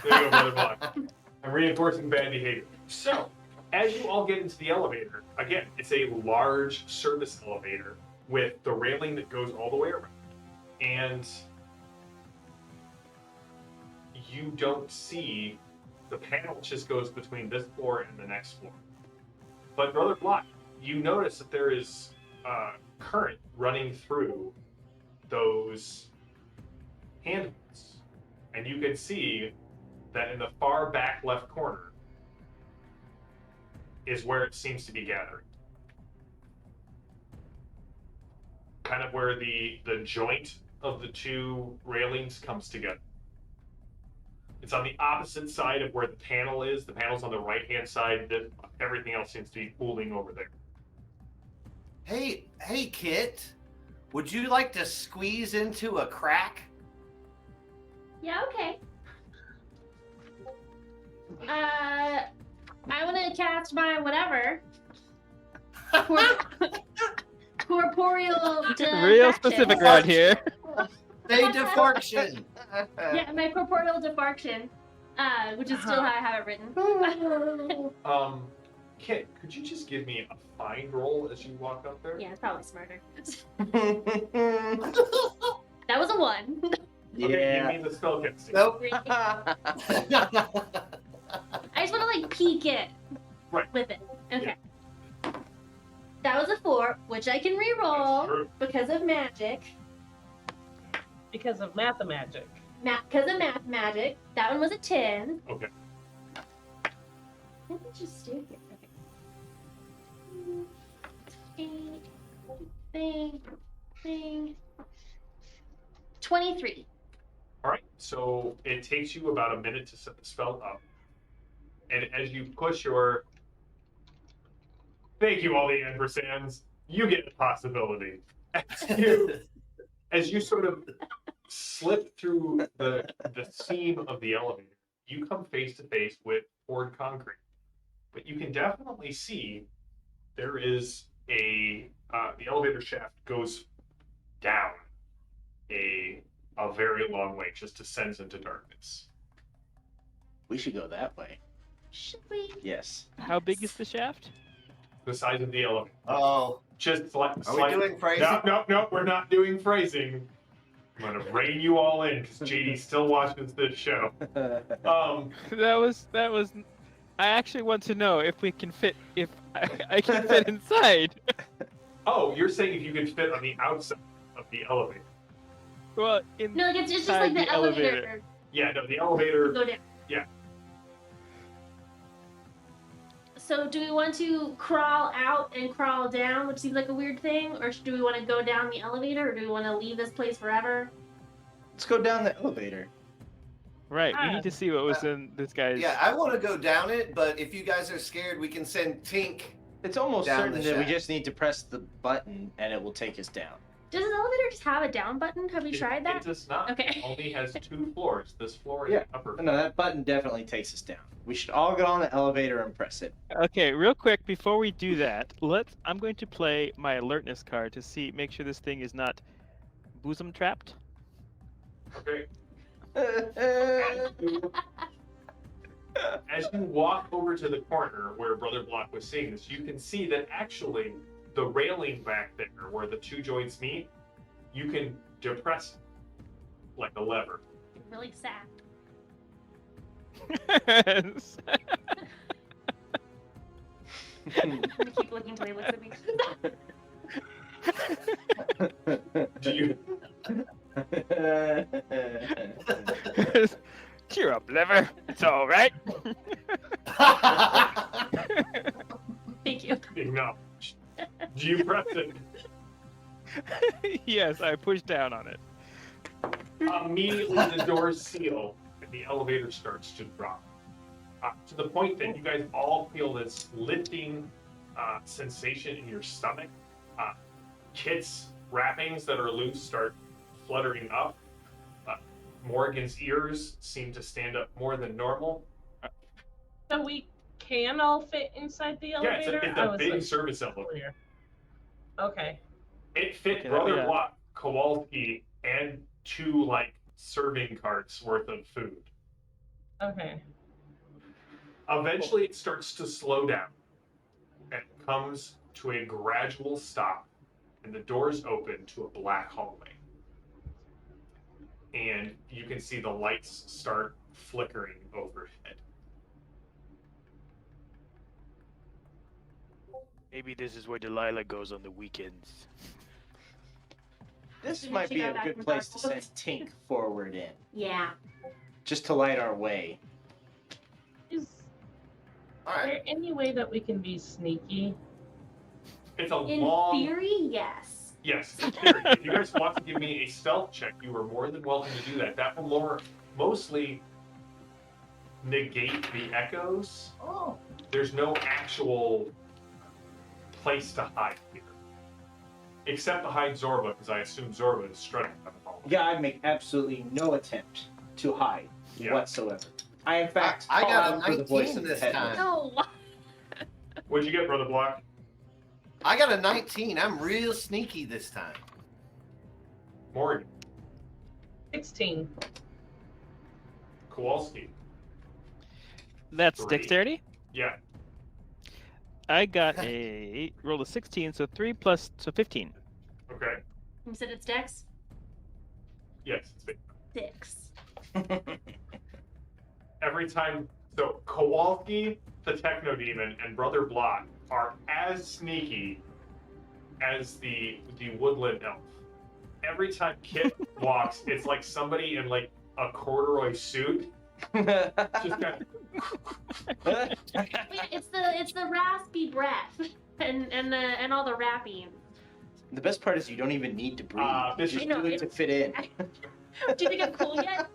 There you go, Brother Block. I'm reinforcing bad behavior. So, as you all get into the elevator, again, it's a large service elevator with the railing that goes all the way around. And you don't see the panel just goes between this floor and the next floor. But Brother Block, you notice that there is current running through those handholds. And you can see that in the far back left corner is where it seems to be gathering. Kind of where the joint of the two railings comes together. It's on the opposite side of where the panel is. The panel's on the right-hand side. Everything else seems to be pooling over there. Hey, Kit. Would you like to squeeze into a crack? Yeah, okay. I want to cast my whatever. Corporeal Real specific right here. Say deforction. Yeah, my corporeal defarction, which is still how I have it written. Kit, could you just give me a find roll as you walk up there? Yeah, it's probably smarter. That was a 1. Okay, give me the spell casting. Nope. I just want to like peek it with it. Okay. That was a 4, which I can That's re-roll true. because of magic. Because of mathemagic. Because of math magic. That one was a 10. Okay. Let me just stay here. Okay. Thing. 23. All right, so it takes you about a minute to set the spell up, and as you push your thank you, all the ampersands, you get a possibility. As you sort of slip through the seam of the elevator, you come face to face with poured concrete, but you can definitely see there is the elevator shaft goes down a very long way, just descends into darkness. We should go that way. Should we? Yes. How big is the shaft? The size of the elevator. Oh, Just are we doing phrasing? No, we're not doing phrasing. I'm gonna rein you all in because JD still watches this show. That was. I actually want to know if we can fit. If I can fit inside. Oh, you're saying if you can fit on the outside of the elevator? Well, in No, like it's just like the elevator. Yeah, no, the elevator. Go down. Yeah. So do we want to crawl out and crawl down, which seems like a weird thing, or do we want to go down the elevator, or do we want to leave this place forever? Let's go down the elevator. Right, we need to see what was in this guy's. Yeah, I want to go down it, but if you guys are scared, we can send Tink. It's almost Down certain the that we shaft. just need to press the button and it will take us down. Does an elevator just have a down button? Have we tried It that? does not. Okay. It only has 2 floors. This floor is Yeah. the upper. No, that button definitely takes us down. We should all get on the elevator and press it. Okay, real quick before we do that, I'm going to play my alertness card to make sure this thing is not bosom trapped. Okay. As you walk over to the corner where Brother Block was seeing this, you can see that actually the railing back there where the 2 joints meet, you can depress it like a lever. Really sad. I'm gonna keep looking until he looks at me. Do you? Cheer up, lever. It's all right. Thank you. Acknowledged. Do you press it? Yes, I pushed down on it. Immediately the doors seal and the elevator starts to drop. To the point that you guys all feel this lifting sensation in your stomach. Kit's wrappings that are loose start fluttering up. Morgan's ears seem to stand up more than normal. So we can all fit inside the Yeah, elevator? it's a big service elevator. Clear. Okay. It fit Okay, Brother yeah. Block, Kowalski, and 2 serving carts worth of food. Okay. Eventually, it starts to slow down and comes to a gradual stop, and the doors open to a black hallway. And you can see the lights start flickering overhead. Maybe this is where Delilah goes on the weekends. This Maybe might she be got a back good from place to Dark send Tink forward in, Yeah. just to light our way. Is All right. there any way that we can be sneaky? It's a In long. theory, yes. Yes, in theory. If you guys want to give me a stealth check, you are more than welcome to do that. That will mostly negate the echoes. Oh. There's no actual place to hide here. Except to hide Zorba, because I assume Zorba is strutting down the hallway. Yeah, I make absolutely no attempt to hide Yeah. whatsoever. I, in fact, I call got a out for the voice 19 of the this headless. time. No. What'd you get, Brother Block? I got a 19. I'm real sneaky this time. Morgan. 16. Kowalski. That's 3. dexterity. Yeah. I got a roll of 16, so 3 plus, so 15. Okay. You said it's Dex? Yes. It's big. 6. Every time. So Kowalski, the Techno Demon, and Brother Block are as sneaky as the Woodland Elf. Every time Kit walks, it's like somebody in a corduroy suit Just kind of, It's the raspy breath and all the rapping. The best part is you don't even need to breathe. You just I know, do it to fit in. Do you think I'm cool yet?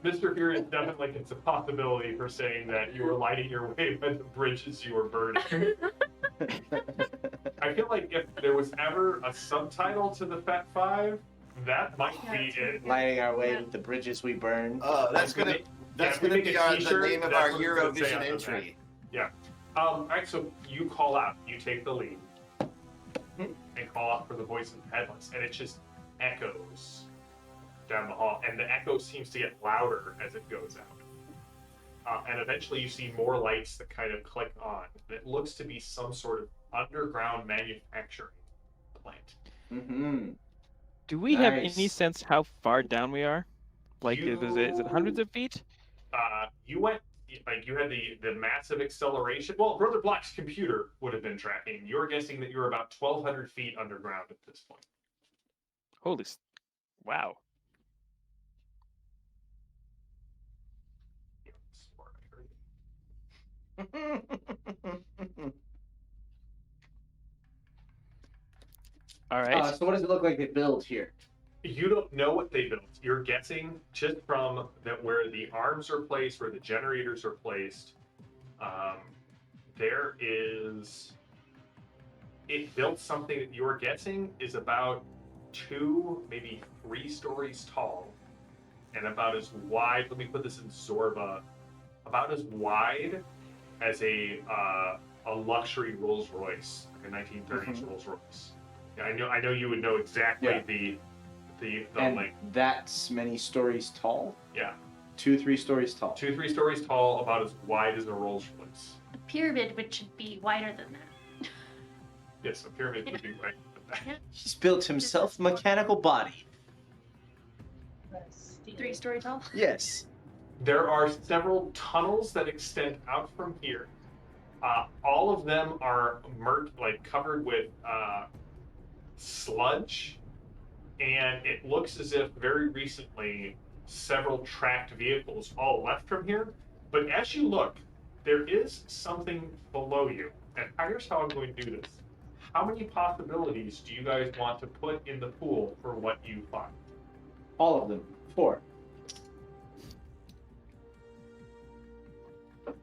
Mr. Fury definitely it's a possibility for saying that you were lighting your way by the bridges you were burning. I feel like if there was ever a subtitle to the Fat Five, that might be it. Lighting our way with the bridges we burn. That's gonna if we be make a the t-shirt, name of that's our what it's gonna say Eurovision on the entry. All right, so you call out, you take the lead, and call out for the voice of the headless, and it just echoes down the hall, and the echo seems to get louder as it goes out. And eventually you see more lights that kind of click on. It looks to be some sort of underground manufacturing plant. Mm-hmm. Do we have Nice. any sense how far down we are? Like, is it hundreds of feet? You went, like, you had the massive acceleration. Well, Brother Black's computer would have been tracking. You're guessing that you're about 1,200 feet underground at this point. Holy, wow. All right. So what does it look like they build here? You don't know what they built. You're guessing just from that where the arms are placed, where the generators are placed. There is. It built something that you're guessing is about 2, maybe 3 stories tall, and about as wide. Let me put this in Zorba. About as wide as a luxury Rolls Royce, like a 1930s Rolls Royce. Yeah, I know you would know exactly the and length. That's many stories tall? Yeah. 2-3 stories tall. 2-3 stories tall, about as wide as a Rolls Royce. A pyramid, which should be wider than that. Yes, a pyramid would be right. He's built himself a mechanical body. 3-story tall. Yes. There are several tunnels that extend out from here. All of them are covered with sludge, and it looks as if very recently several tracked vehicles all left from here. But as you look, there is something below you. And here's how I'm going to do this. How many possibilities do you guys want to put in the pool for what you find? All of them. 4.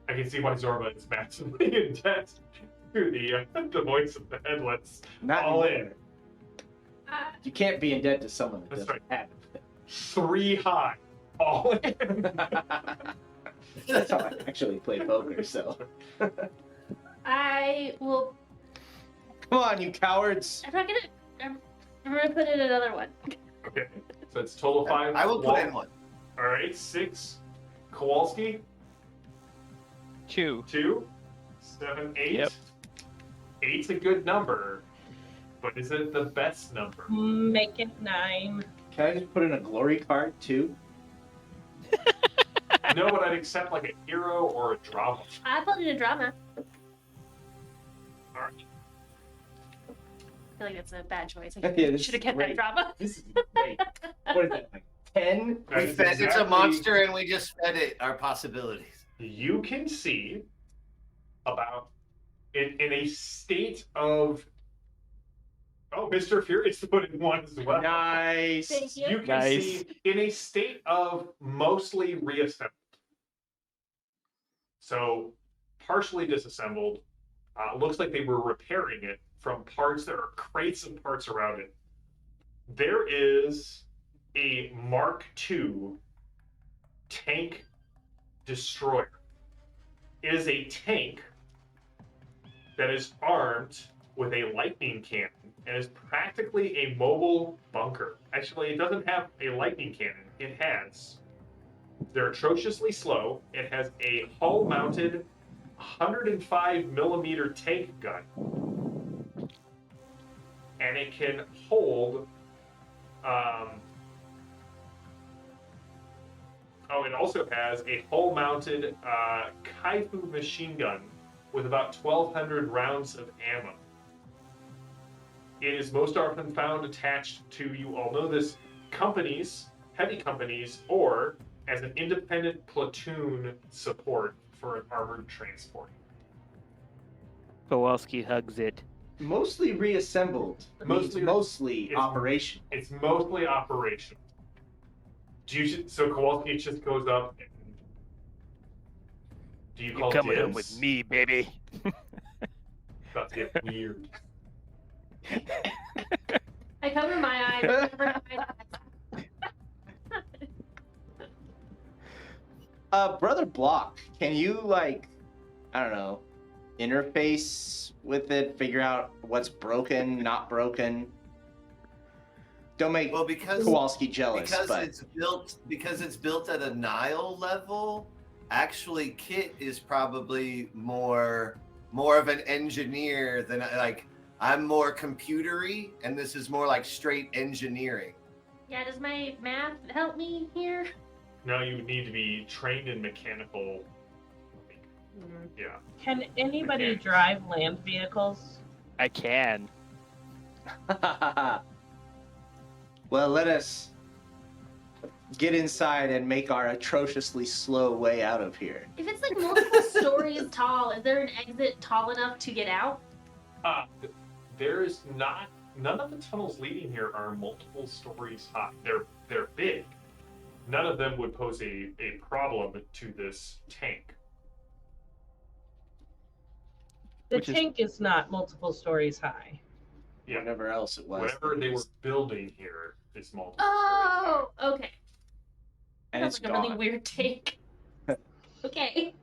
I can see why Zorba is massively in debt to the voice of the headless. Not All anymore. in. You can't be in debt to someone that That's doesn't have 3 high. All in. it. That's how I actually play poker, so. I will. Come on, you cowards! I'm not gonna. I'm gonna put in another one. Okay, so it's total 5. I will put in one. All right, 6. Kowalski, 2. 2. 7, 8. Yep. 8's a good number, but is it the best number? Make it 9. Can I just put in a glory card, too? No, but I'd accept like a hero or a drama. I put in a drama. All right. I feel like that's a bad choice. I Yeah, this should have is kept great. that drama. This is great. What is that, like 10? That is It's a exactly- monster, and we just fed it our possibilities. You can see about in a state of. Oh, Mr. Furious put in 1 as well. Nice. Thank you. You can Nice. see in a state of mostly reassembled. So, partially disassembled. Looks like they were repairing it from parts. There are crates of parts around it. There is a Mark II tank destroyer. It is a tank that is armed with a lightning cannon and is practically a mobile bunker. Actually, it doesn't have a lightning cannon. It has. They're atrociously slow. It has a hull-mounted 105mm tank gun. And it can hold... it also has a hull-mounted Kaifu machine gun with about 1,200 rounds of ammo. It is most often found attached to, you all know this, companies, heavy companies, or as an independent platoon support for an armored transport. Kowalski hugs it. Mostly reassembled. Mostly it's- operation. It's mostly operational. So Kowalski just goes up and do you You're call coming dibs? home with me, baby. About to get weird. I cover my eyes. I cover my eyes. Brother Block, can you I don't know, interface with it, figure out what's broken, not broken? Don't make Kowalski jealous, but because it's built at a Nile level. Actually, Kit is probably more of an engineer than I'm more computery, and this is more like straight engineering. Yeah, does my math help me here? No, you need to be trained in mechanical. Yeah. Can anybody Mechanics. drive land vehicles? I can. Well, let us get inside and make our atrociously slow way out of here. If it's like multiple stories tall, is there an exit tall enough to get out? There is not. None of the tunnels leading here are multiple stories high. They're big. None of them would pose a problem to this tank. The tank is not multiple stories high. Yeah. Whatever else it was. Whatever they were building here is multiple Oh, okay. And Sounds it's like a gone. really weird take. Okay.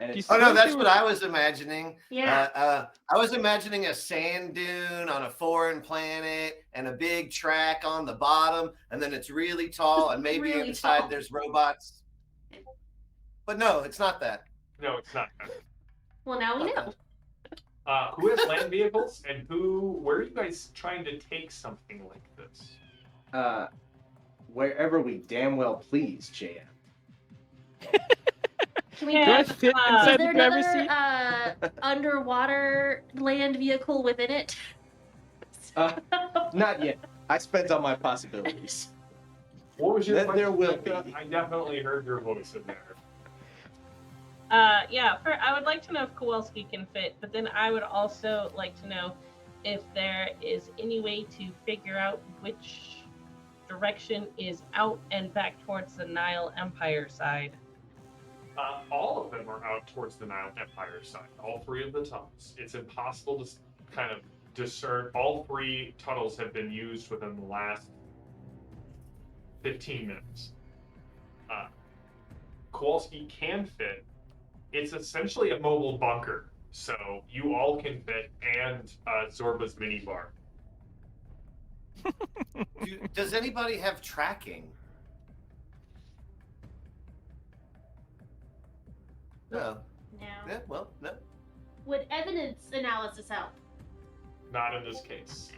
And it's Oh no, that's what I was imagining. Yeah. I was imagining a sand dune on a foreign planet and a big track on the bottom, and then it's really tall, and maybe Really inside tall. there's robots. But no, it's not that. No, it's not. Well, now we know. Who has land vehicles, and where are you guys trying to take something like this? Wherever we damn well please, JM. Can we Yeah, Do I have, fit is inside there the driver's seat? another underwater land vehicle within it? Not yet. I spent all my possibilities. What was your There question, will Becca? be. I definitely heard your voice in there. I would like to know if Kowalski can fit, but then I would also like to know if there is any way to figure out which direction is out and back towards the Nile Empire side. All of them are out towards the Nile Empire side. All three of the tunnels. It's impossible to kind of discern. All three tunnels have been used within the last 15 minutes. Kowalski can fit. It's essentially a mobile bunker, so you all can fit, and Zorba's minibar. Does anybody have tracking? No. No. Yeah, well, no. Would evidence analysis help? Not in this case.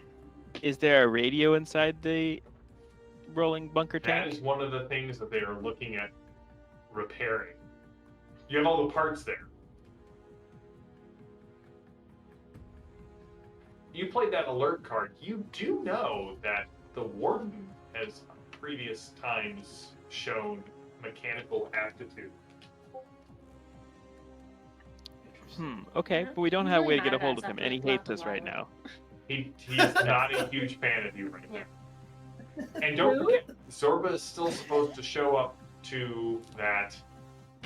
Is there a radio inside the rolling bunker That tank? is one of the things that they are looking at repairing. You have all the parts there. You played that alert card. You do know that the warden has previous times shown mechanical aptitude. Okay, Yeah. but we don't He's have a really way to get a mad hold at of him, us and he after hates we us right left now. He's not a huge fan of you right now. Yeah. And don't Who? forget, Zorba is still supposed to show up to that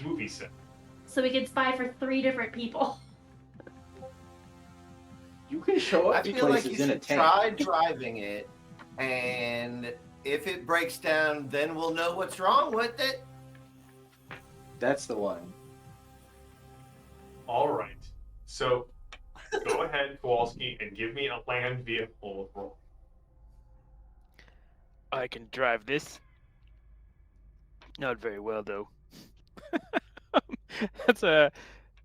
movie set. So we could spy for 3 different people. You can show I up to feel like you places in a should tank. try driving it, and if it breaks down, then we'll know what's wrong with it. That's the one. All right. So go ahead, Kowalski, and give me a land vehicle roll. I can drive this. Not very well though. that's a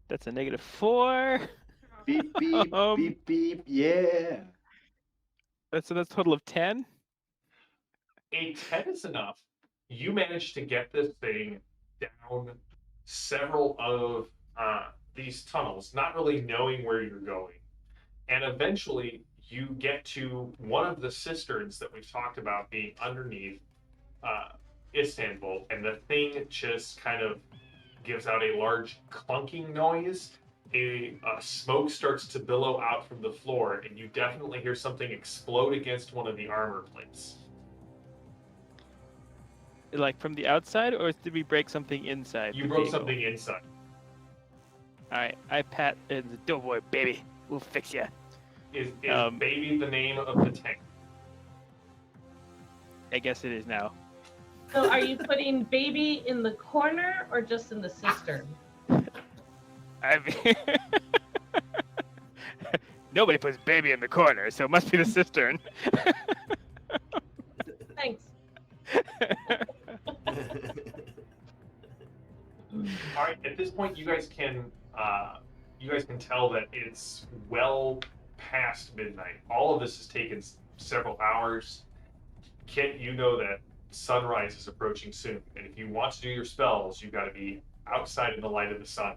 -4. Beep beep beep beep. Yeah. That's a total of 10. A 10 is enough. You managed to get this thing down several of these tunnels, not really knowing where you're going. And eventually you get to one of the cisterns that we've talked about being underneath. Istanbul, and the thing just kind of gives out a large clunking noise. A smoke starts to billow out from the floor, and you definitely hear something explode against one of the armor plates. Like from the outside, or did we break something inside? You the broke vehicle? something inside. All right, I pat and don't worry, baby, we'll fix ya. Is Baby the name of the tank? I guess it is now. So are you putting baby in the corner or just in the cistern? I mean, nobody puts baby in the corner, so it must be the cistern. Thanks. All right. At this point, you guys can tell that it's well past midnight. All of this has taken several hours. Kit, you know that sunrise is approaching soon, and if you want to do your spells, you've got to be outside in the light of the sun.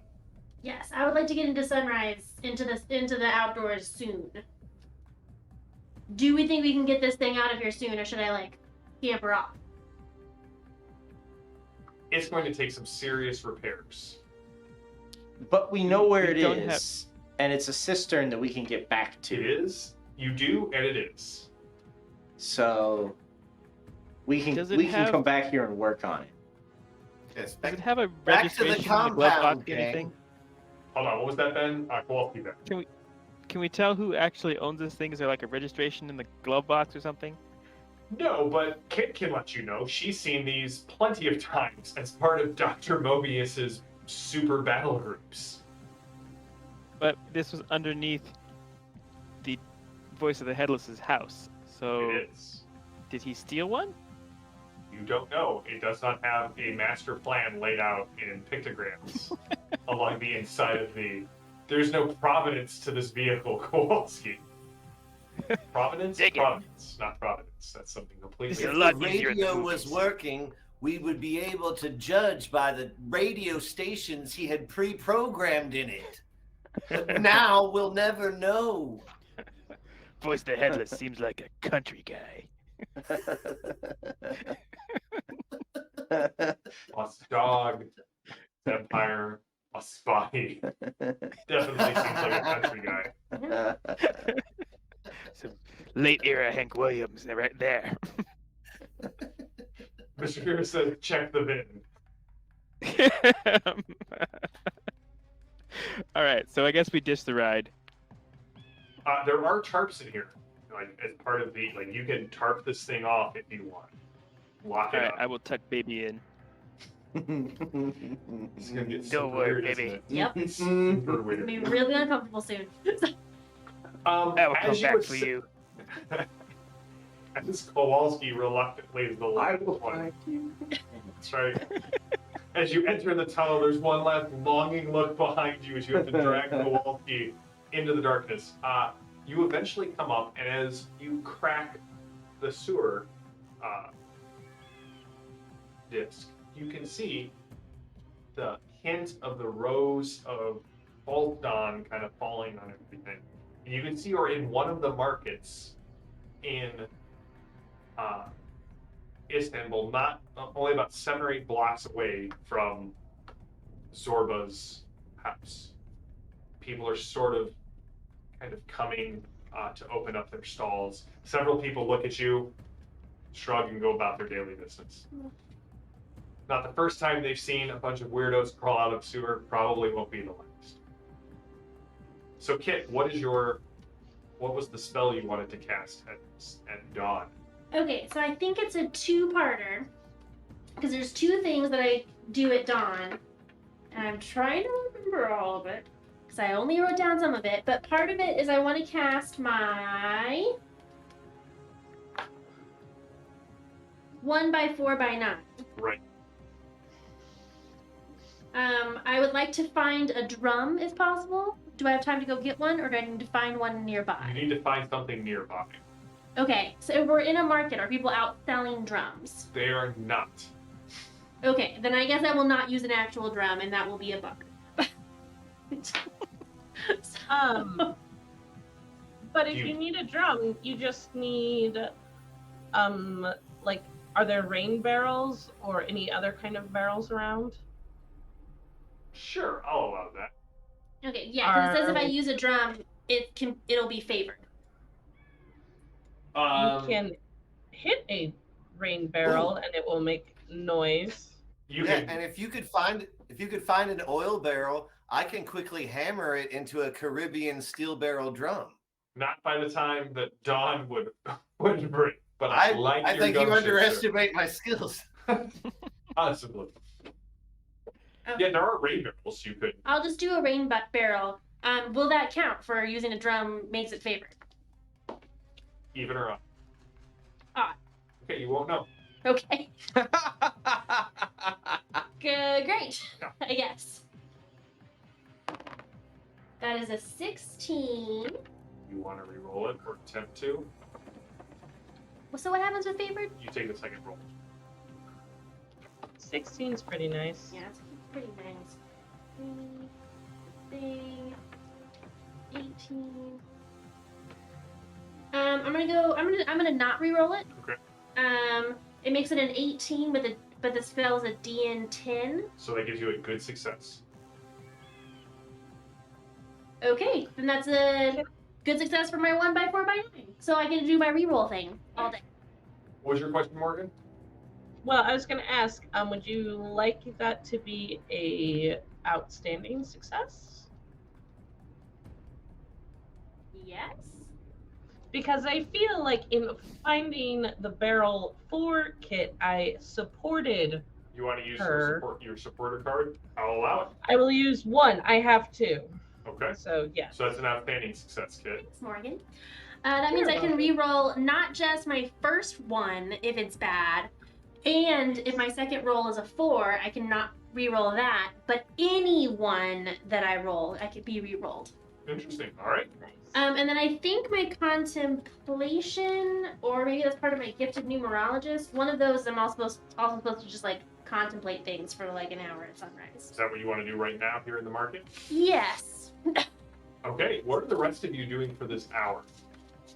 Yes, I would like to get into sunrise, into the outdoors soon. Do we think we can get this thing out of here soon, or should I camper off? It's going to take some serious repairs. But we know where We it don't is, and it's a cistern that we can get back It to. is. You do, and it is. So we can Does it have- come back here and work on it. Yes, Does it have a back to the registration in the glove compound, box or gang. anything? Hold on, what was that, Ben? Kowalski back. Can we tell who actually owns this thing? Is there like a registration in the glove box or something? No, but Kit can let you know. She's seen these plenty of times as part of Dr. Mobius's super battle groups. But this was underneath the Voice of the Headless's house. So It is. did he steal one? You don't know. It does not have a master plan laid out in pictograms along the inside of the... There's no provenance to this vehicle, Kowalski. Provenance? Dig it. Provenance, not providence. That's something completely This is a If lot the easier in the radio was movies. working, we would be able to judge by the radio stations he had pre-programmed in it. But now we'll never know. Voice of the Headless seems like a country guy. A dog, vampire, a spy. Definitely seems like a country guy. Some late era Hank Williams right there. Mr. Fear said, check the bin. All right, so I guess we ditch the ride. There are tarps in here. As part of the, you can tarp this thing off if you want. Lock All it right, up. I will tuck baby in. It's gonna get Don't super worry, weird, baby. isn't it? Yep. It's super It'll weird. be really uncomfortable soon. I will come as back would for say- you. As Kowalski reluctantly is the last one. you. That's right. As you enter the tunnel, there's one last longing look behind you as you have to drag Kowalski into the darkness. You eventually come up, and as you crack the sewer disc, you can see the hint of the rows of false dawn kind of falling on everything. And you can see you're in one of the markets in Istanbul, not only about 7 or 8 blocks away from Zorba's house. People are sort of kind of coming to open up their stalls. Several people look at you, shrug, and go about their daily business. Not the first time they've seen a bunch of weirdos crawl out of sewer, probably won't be the last. So Kit, what was the spell you wanted to cast at dawn? Okay, so I think it's a two-parter because there's 2 things that I do at dawn, and I'm trying to remember all of it because I only wrote down some of it. But part of it is I want to cast my 1x4x9. Right. I would like to find a drum if possible. Do I have time to go get one, or do I need to find one You nearby? need to find something nearby. Okay, so if we're in a market. Are people out selling drums? They are not. Okay, then I guess I will not use an actual drum, and that will be a bummer. But if You- you need a drum, you just need Are there rain barrels or any other kind of barrels around? Sure, I'll allow that. Okay, yeah, because it says if I Are- use a drum, it'll be favored. You can hit a rain barrel and it will make noise. You Yeah, can, and if you could find an oil barrel, I can quickly hammer it into a Caribbean steel barrel drum. not by the time that Dawn would bring, but I like I your think you gumption, sir. underestimate my skills. Possibly. Okay. Yeah, there are rain barrels you could. I'll just do a rain barrel. Will that count for using a drum makes it favored? Even or odd? Odd. Okay, you won't know. Okay. Great. Yeah. I guess. That is a 16. You want to re-roll it or attempt to? So what happens with favored? You take the second roll. 16's pretty nice. Yeah, it's pretty nice. 3, 18. I'm gonna not re-roll it. Okay. It makes it an 18, but the spell's a DN10. So that gives you a good success. Okay, then that's a good success for my 1x4x9. So I get to do my re-roll thing all day. What was your question, Morgan? Well, I was going to ask, would you like that to be a outstanding success? Yes. Because I feel like in finding the barrel for Kit, I supported. You want to use Her. your supporter card? I'll allow it. I will use one. I have two. Okay. So, yes. So that's an outstanding success, Kit. Thanks, Morgan. That means I can re-roll not just my first one if it's bad, and if my second roll is a 4, I can not re-roll that, but any one that I roll, I could be re-rolled. Interesting. All right. And then I think my contemplation, or maybe that's part of my gifted numerologist, one of those I'm also supposed to just like contemplate things for like an hour at sunrise. Is that what you want to do right now here in the market? Yes. Okay. What are the rest of you doing for this hour?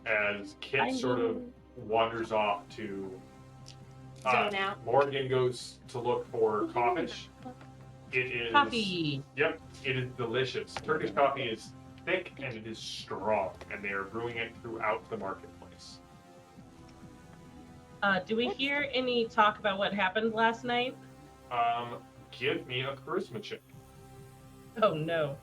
As Kit sort of wanders off to Zone out. Morgan goes to look for coffee. It is Coffee. Yep, it is delicious. Turkish coffee is thick and it is strong, and they are brewing it throughout the marketplace. Do we hear any talk about what happened last night? Give me a charisma check. Oh, no.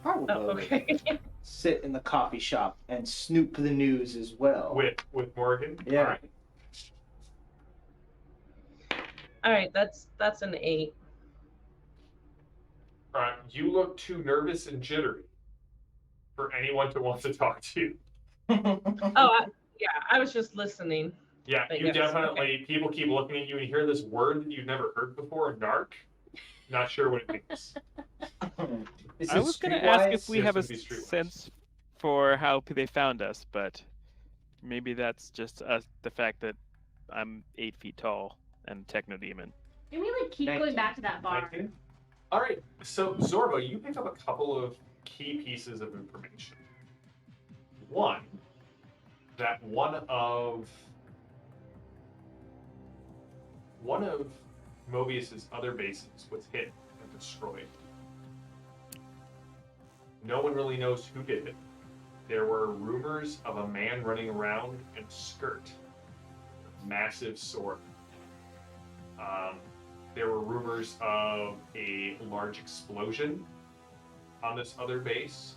Probably Oh, okay. sit in the coffee shop and snoop the news as well. With Morgan. Yeah. All right. All right, that's an 8. You look too nervous and jittery for anyone to want to talk to you. I was just listening. Yeah, But you yes, definitely. okay. People keep looking at you and you hear this word that you've never heard before, narc. Not sure what it means. I was going to ask if we Yes, have a it'd be streetwise. sense for how they found us, but maybe that's just the fact that I'm 8 feet tall and techno-demon. Can we like keep 19. going back to that bar? 19? All right, so Zorba, you pick up a couple of key pieces of information. One, that one of Mobius's other bases was hit and destroyed. No one really knows who did it. There were rumors of a man running around in a skirt, a massive sword. There were rumors of a large explosion on this other base,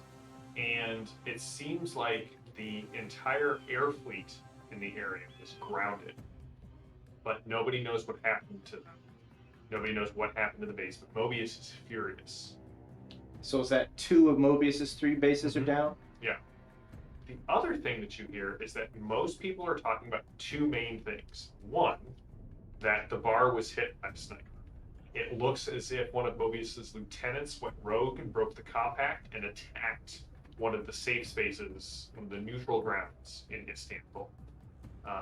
and it seems like the entire air fleet in the area is grounded. But nobody knows what happened to them. Nobody knows what happened to the base, but Mobius is furious. So is that 2 of Mobius's 3 bases Mhm. are down? Yeah. The other thing that you hear is that most people are talking about 2 main things. One, that the bar was hit last night. It looks as if one of Mobius's lieutenants went rogue and broke the compact and attacked one of the safe spaces, one of the neutral grounds in Istanbul.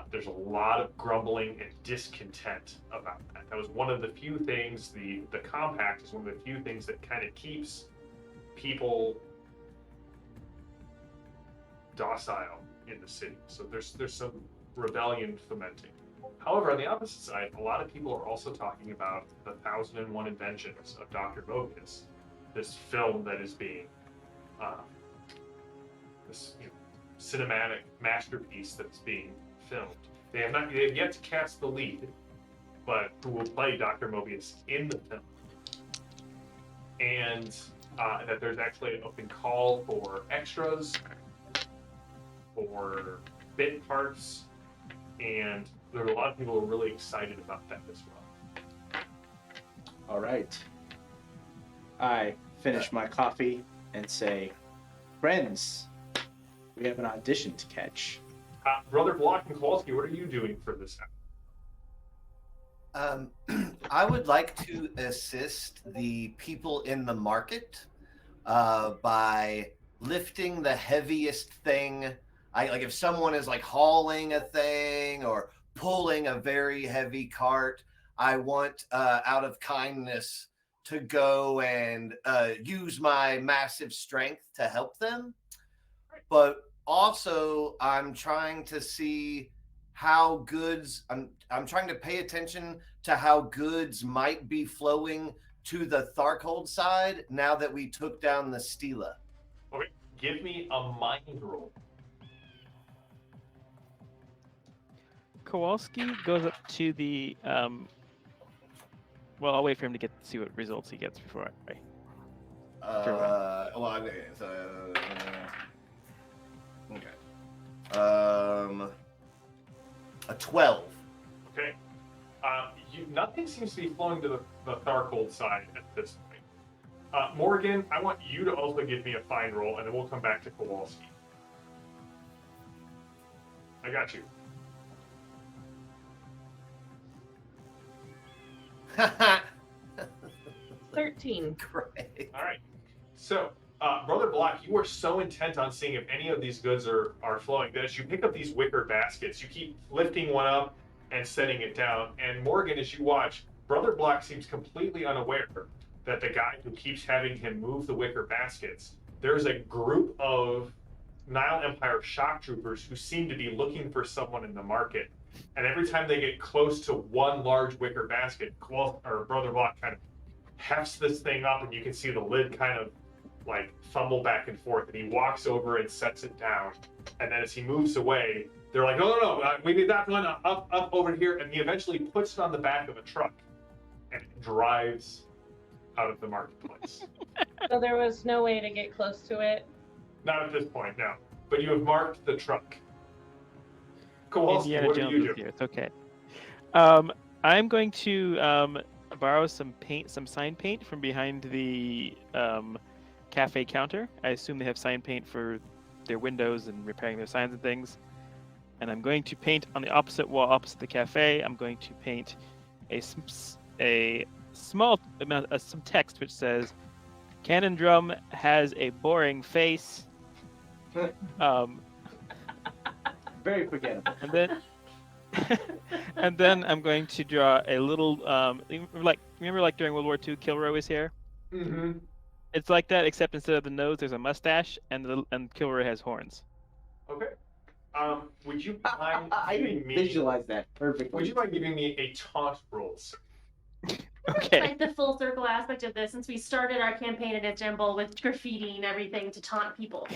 There's a lot of grumbling and discontent about that. That was one of the few things, the compact is one of the few things that kind of keeps people docile in the city. So there's some rebellion fomenting. However, on the opposite side, a lot of people are also talking about the 1001 Inventions of Dr. Mobius, this film that is being, this cinematic masterpiece that's being filmed. They have yet to cast the lead, but who will play Dr. Mobius in the film. And that there's actually an open call for extras, for bit parts, and there are a lot of people who are really excited about that as well. All right. I finish my coffee and say, friends, we have an audition to catch. Brother Block and Kowalski, what are you doing for this? I would like to assist the people in the market by lifting the heaviest thing. Like if someone is like hauling a thing or pulling a very heavy cart, I want out of kindness to go and use my massive strength to help them. But also I'm trying to see how goods I'm trying to pay attention to how goods might be flowing to the Tharkhold side now that we took down the Stela. Okay, give me a mind roll. Kowalski goes up to the well, I'll wait for him to see what results he gets before I Well, okay. A 12. Okay. Nothing seems to be flowing to the Tharkhold side at this point. Morgan, I want you to also give me a fine roll, and then we'll come back to Kowalski. I got you. 13. Great. All right. So, Brother Block, you are so intent on seeing if any of these goods are flowing that as you pick up these wicker baskets, you keep lifting one up and setting it down. And Morgan, as you watch, Brother Block seems completely unaware that the guy who keeps having him move the wicker baskets, there's a group of Nile Empire shock troopers who seem to be looking for someone in the market. And every time they get close to one large wicker basket, Brother Block kind of hefts this thing up, and you can see the lid kind of like fumble back and forth, and he walks over and sets it down. And then as he moves away, they're like, no, we need that one up over here. And he eventually puts it on the back of a truck and drives out of the marketplace. So there was no way to get close to it? Not at this point, no. But you have marked the truck. Kowalski, Indiana what do Jones you is do? here. It's okay. I'm going to borrow some sign paint from behind the cafe counter. I assume they have sign paint for their windows and repairing their signs and things. And I'm going to paint on the opposite wall, opposite the cafe. I'm going to paint a small amount of some text which says, "Cannon Drum has a boring face." Very forgettable. And then I'm going to draw a little remember like during World War II, Kilroy was here. Mm-hmm. It's like that, except instead of the nose, there's a mustache, and Kilroy has horns. Okay. Would you mind I giving can me? visualize that perfectly. Would you mind giving me a taunt roll, sir? Okay. Like the full circle aspect of this, since we started our campaign at Istanbul with graffiti and everything to taunt people.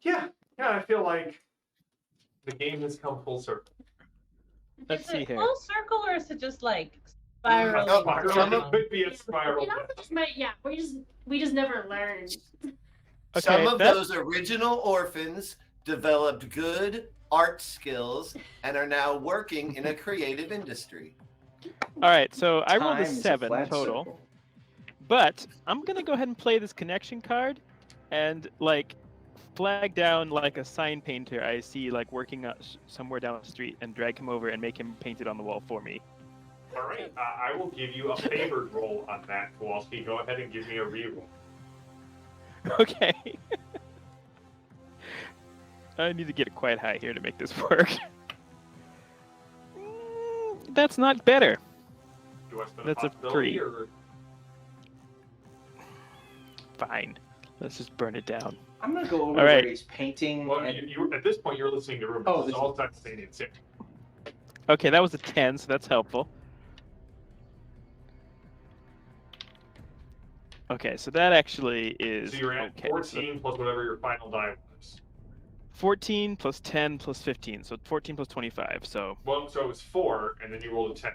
Yeah, I feel like the game has come full circle. Let's Is see it here. full circle, or is it just like spiraling? No, Spiral. some It of- could be a spiral. It also just might, yeah, we just never learned. Some Okay, of those original orphans developed good art skills and are now working in a creative industry. All right, so I rolled Time a is 7 flat total, circle. but I'm gonna go ahead and play this connection card, and like flag down like a sign painter I see like working somewhere down the street, and drag him over and make him paint it on the wall for me. All right, I will give you a favored roll on that, Kowalski. Go ahead and give me a reroll. Okay. I need to get it quite high here to make this work. That's not better. Do I spend That's a possibility 3. or? Fine. Let's just burn it down. I'm gonna go over All right. where he's painting. Well, and... you at this point you're listening to rumors. Oh, This is this all simultaneous. Yeah. Okay, that was a 10, so that's helpful. Okay, so that actually is So you're at okay. 14 plus whatever your final die was. 14 plus 10 plus 15, so 14 plus 25. So Well, so it was 4, and then you rolled a 10.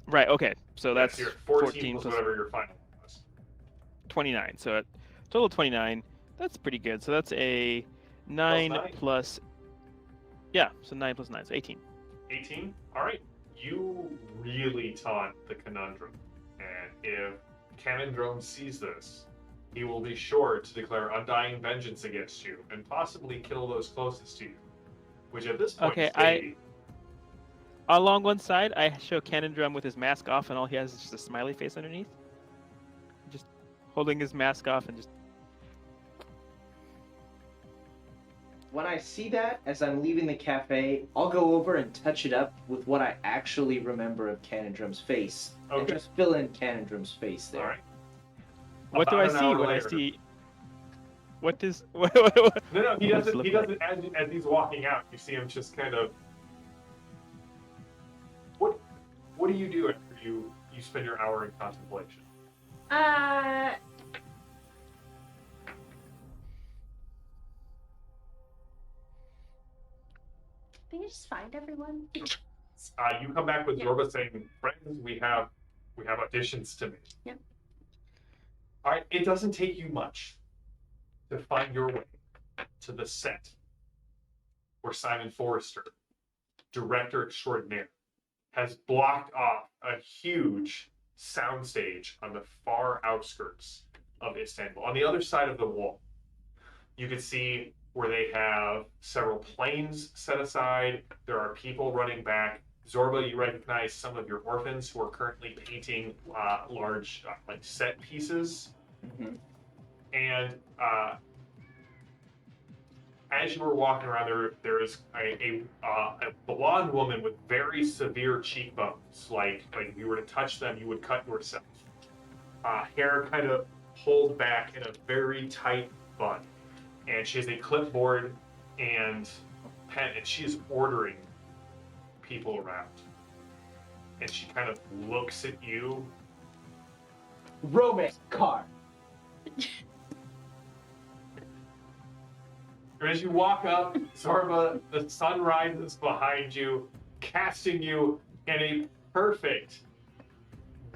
right, okay, so that's you're at 14 plus plus whatever your final was. 29. So at total 29, that's pretty good. So that's a 9 9. plus. Yeah, so 9 plus 9, so 18. 18? Alright. You really taunt the conundrum. And if Canondrome sees this, he will be sure to declare undying vengeance against you and possibly kill those closest to you. Which at this point Okay, is Davey. Along one side, I show Canondrum with his mask off, and all he has is just a smiley face underneath. Just holding his mask off and just. When I see that, as I'm leaving the cafe, I'll go over and touch it up with what I actually remember of Canondrum's face. And Okay. just fill in Canondrum's face there. Alright. What do I About an see hour when I later. see? What does? What? No, he What does it doesn't. look He like? doesn't. As he's walking out, you see him just kind of. What do you do after you spend your hour in contemplation? Can you just find everyone? You come back with Yeah. Zorba saying, "Friends, we have auditions to make." Yep. All right. It doesn't take you much to find your way to the set where Simon Forrester, director extraordinaire, has blocked off a huge soundstage on the far outskirts of Istanbul. On the other side of the wall, you can see where they have several planes set aside. There are people running back. Zorba, you recognize some of your orphans who are currently painting large like set pieces. Mm-hmm. And as you were walking around, there is a blonde woman with very severe cheekbones. Like if you were to touch them, you would cut yourself. Hair kind of pulled back in a very tight bun. And she has a clipboard and pen, and she is ordering people around. And she kind of looks at you. Romance card. And as you walk up, Zorba, the sun rises behind you, casting you in a perfect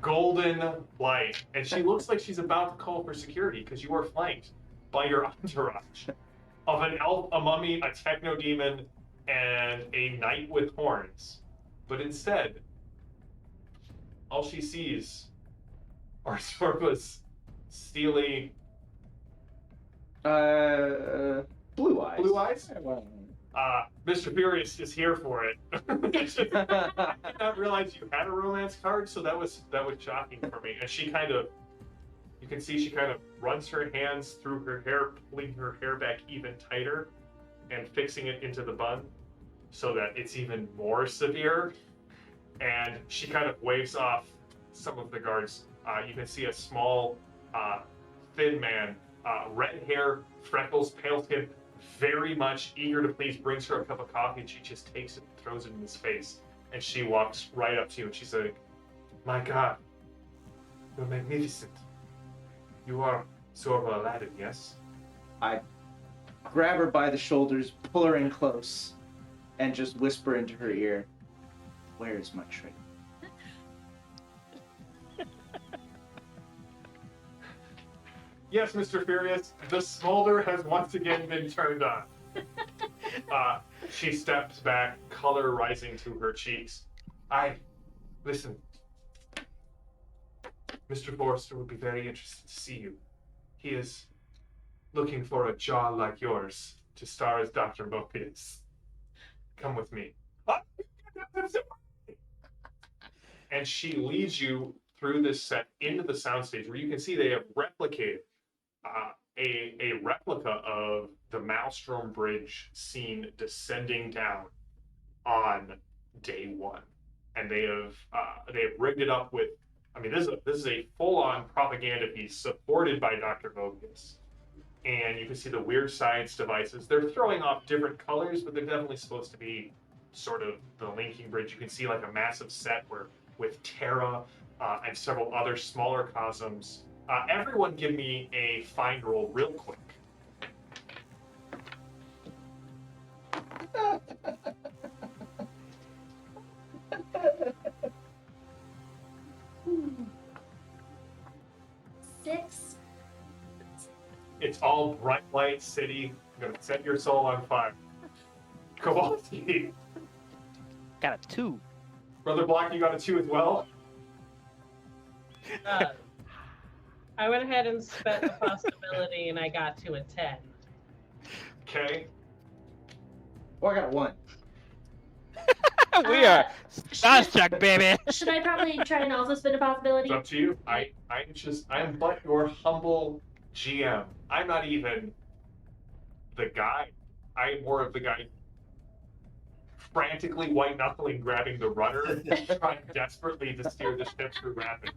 golden light. And she looks like she's about to call for security because you are flanked by your entourage of an elf, a mummy, a techno demon, and a knight with horns. But instead, all she sees are Zorba's steely Blue eyes. blue eyes. Mr. Furious is here for it. I did not realize you had a romance card, so that was shocking for me. And she kind of, you can see she kind of runs her hands through her hair, pulling her hair back even tighter and fixing it into the bun so that it's even more severe. And she kind of waves off some of the guards. You can see a small, thin man, red hair, freckles, pale skin, very much eager to please, brings her a cup of coffee, and she just takes it and throws it in his face. And she walks right up to you and she's like, "My God, you're magnificent. You are Zorba Aladdin, yes?" I grab her by the shoulders, pull her in close, and just whisper into her ear, "Where is my trinket?" "Yes, Mr. Furious, the smolder has once again been turned on." She steps back, color rising to her cheeks. Listen, Mr. Forrester would be very interested to see you. He is looking for a jaw like yours to star as Dr. Mobius. Come with me." And she leads you through this set into the soundstage where you can see they have replicated a replica of the Maelstrom Bridge scene descending down on day one, and they have rigged it up with. I mean, this is a full-on propaganda piece supported by Dr. Mobius, and you can see the weird science devices. They're throwing off different colors, but they're definitely supposed to be sort of the linking bridge, you can see like a massive set where with Terra and several other smaller cosms. Everyone give me a find roll real quick. Six. It's all bright light city. I'm gonna set your soul on fire. Kowalski. Got a 2. Brother Block, you got a 2 as well? I went ahead and spent the possibility, and I got to a 10. Okay. Oh, I got a 1. We are starstruck, baby. Should I probably try and also spin a possibility? It's up to you. I'm but your humble GM. I'm not even the guy. I'm more of the guy frantically white knuckling grabbing the rudder, trying desperately to steer the ship through rapids.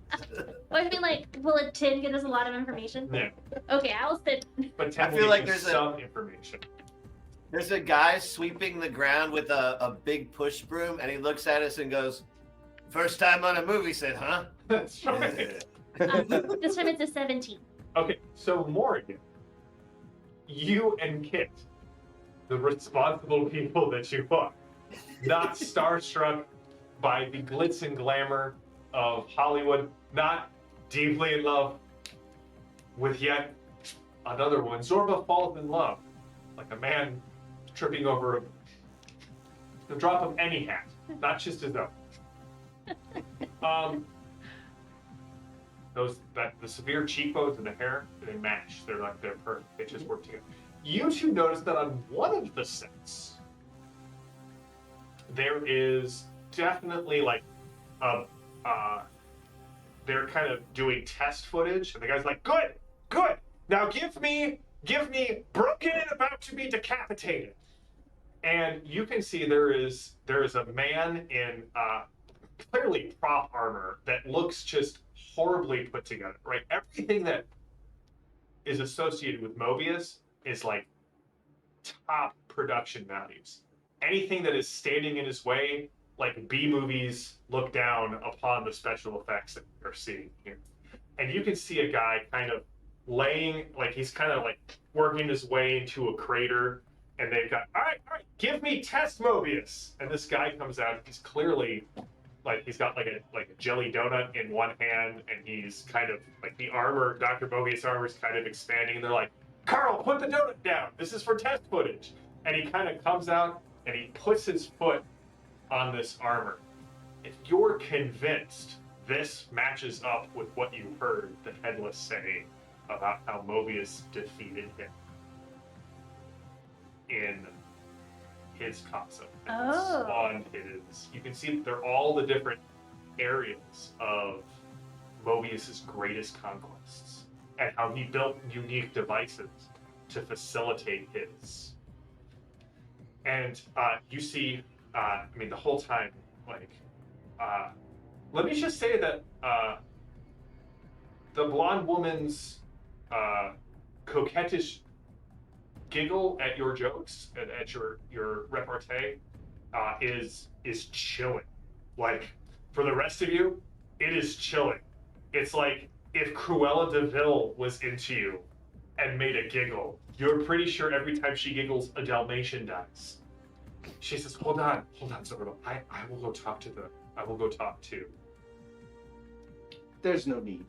Well, I mean, like, will a 10 get us a lot of information? Yeah. Okay, I'll spin. But 10 I will feel give like you there's some information. There's a guy sweeping the ground with a big push broom, and he looks at us and goes, "First time on a movie set, huh?" That's right. This time it's a 17. Okay, so Morgan, you and Kit, the responsible people that you are, not starstruck by the glitz and glamour of Hollywood, not deeply in love with yet another one. Zorba falls in love, like a man tripping over the drop of any hat, not just his own. The severe cheekbones and the hair, they match. They're perfect. They just work together. You two notice that on one of the sets, there is definitely like they're kind of doing test footage, and the guy's like, "Good, good. Now give me broken and about to be decapitated." And you can see there is a man in clearly prop armor that looks just horribly put together, right? Everything that is associated with Mobius is like top production values. Anything that is standing in his way, like B movies look down upon the special effects that you're seeing here. And you can see a guy kind of laying, like he's kind of like working his way into a crater, and they've got, all right, give me test Mobius. And this guy comes out, he's clearly like he's got like a jelly donut in one hand, and he's kind of like the armor, Dr. Mobius armor is kind of expanding, and they're like, "Carl, put the donut down. This is for test footage." And he kind of comes out and he puts his foot on this armor. If you're convinced this matches up with what you heard the Headless say about how Mobius defeated him in his concept. Oh. On his, you can see that they're all the different areas of Mobius's greatest conquests and how he built unique devices to facilitate his. And you see, I mean, the whole time, like, let me just say that the blonde woman's coquettish giggle at your jokes and at your repartee is chilling. Like, for the rest of you, it is chilling. It's like if Cruella de Vil was into you and made a giggle, you're pretty sure every time she giggles, a Dalmatian dies. She says, hold on, Zorba. I will go talk to. There's no need.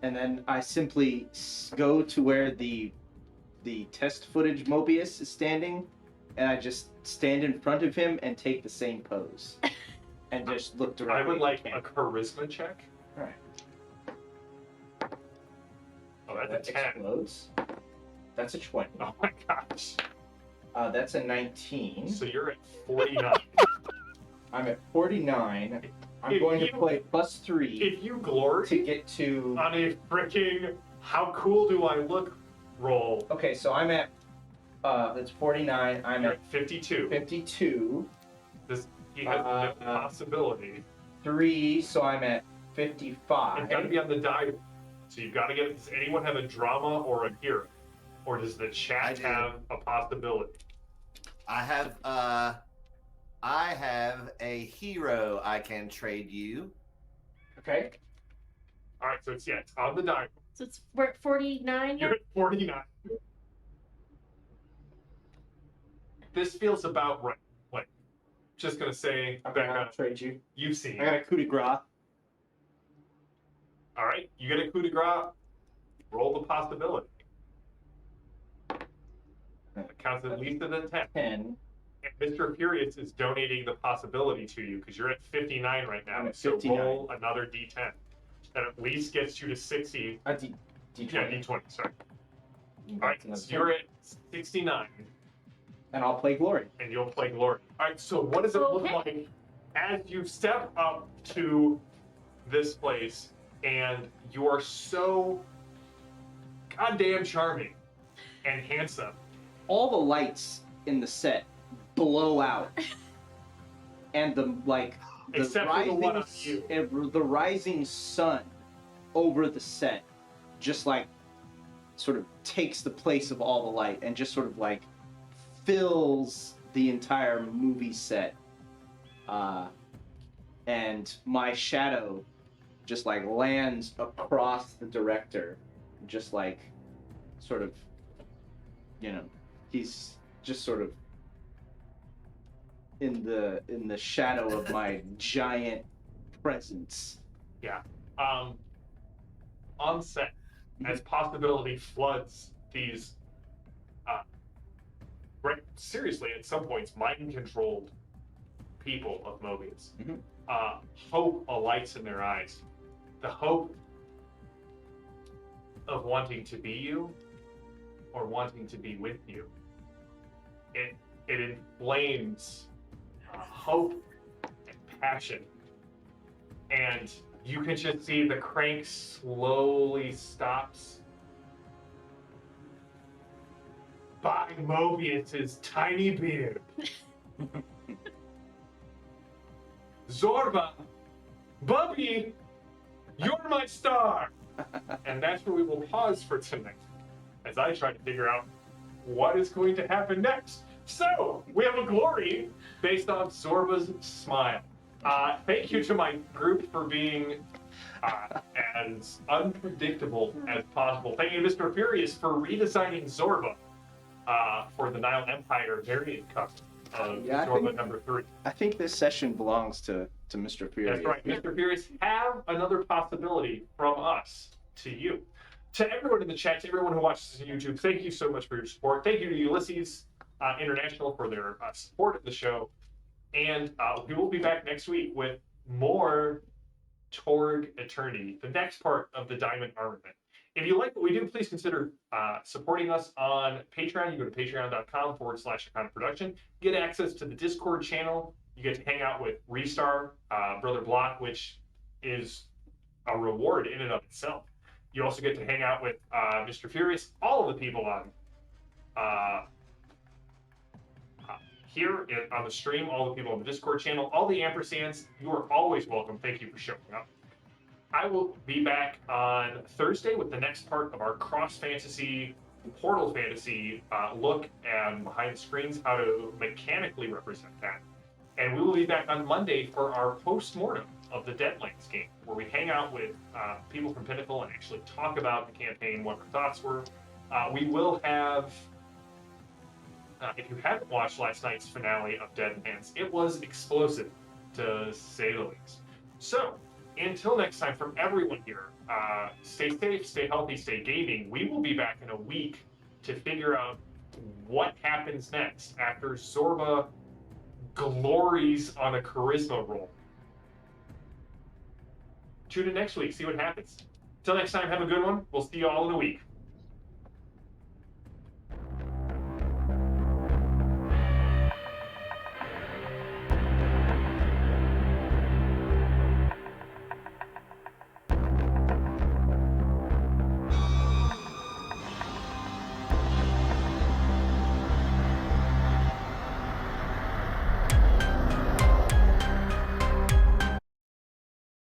And then I simply go to where the test footage Mobius is standing, and I just stand in front of him and take the same pose. And just look directly. I would like a charisma check. Alright. Oh, that's That a 10. explodes. That's a 20. Oh my gosh. That's a 19. So you're at 49. I'm at 49. I'm If going to you- play +3 If you glory to get to... on a freaking how cool do I look roll, Okay, so I'm at... that's 49. I'm you're at at 52. 52. He has no possibility. 3, so I'm at 55. It's got to be on the die. So you've got to get. Does anyone have a drama or a hero, or does the I chat do. have a possibility? I I have a hero I can trade you. Okay. All right, so it's on the diamond. So we're at 49 now? You're at 49. This feels about right. Like, just gonna say, I'm back gonna on. trade you. You've seen. I got a coup de grace. All right, you get a coup de grace. Roll the possibility. It counts at least as a 10. 10. And Mr. Furious is donating the possibility to you because you're at 59 right now. I'm at so 59. roll another D10. That at least gets you to 60. D20. Yeah, D20, sorry. That's All right, another so 10. you're at 69. And I'll play Glory. And you'll play Glory. All right, so what does it look like as you step up to this place and you are so goddamn charming and handsome? All the lights in the set blow out. And the Except for the one on you. the rising sun over the set just like sort of takes the place of all the light and just sort of like fills the entire movie set. And my shadow just like lands across the director, just like sort of, he's just sort of in the shadow of my giant presence. Yeah. On set, as possibility floods these, seriously, at some points, mind-controlled people of Mobius. Mhm. Hope alights in their eyes. The hope of wanting to be you or wanting to be with you. It inflames hope and passion. And you can just see the crank slowly stops by Mobius's tiny beard. Zorba, Bubby, you're my star. And that's where we will pause for tonight as I try to figure out what is going to happen next. So, we have a Glory based on Zorba's smile. Thank you to my group for being as unpredictable as possible. Thank you, Mr. Furious, for redesigning Zorba for the Nile Empire variant cup of Zorba number 3. I think this session belongs to Mr. Furious. That's right. Mr. Furious, have another possibility from us to you. To everyone in the chat, to everyone who watches on YouTube, thank you so much for your support. Thank you to Ulysses International for their support of the show. And we will be back next week with more Torg Eternity, the next part of the Diamond Armament. If you like what we do, please consider supporting us on Patreon. You go to patreon.com/production. Get access to the Discord channel. You get to hang out with Restar, Brother Block, which is a reward in and of itself. You also get to hang out with Mr. Furious, all of the people on here on the stream, all the people on the Discord channel, all the ampersands. You are always welcome. Thank you for showing up. I will be back on Thursday with the next part of our cross-fantasy, Portal Fantasy look and behind the screens, how to mechanically represent that. And we will be back on Monday for our post-mortem of the Deadlands game, where we hang out with people from Pinnacle and actually talk about the campaign, what our thoughts were. We will have, if you haven't watched last night's finale of Deadlands, it was explosive, to say the least. So, until next time, from everyone here, stay safe, stay healthy, stay gaming. We will be back in a week to figure out what happens next after Zorba glories on a charisma roll. Tune in next week, see what happens. Till next time, have a good one. We'll see you all in a week.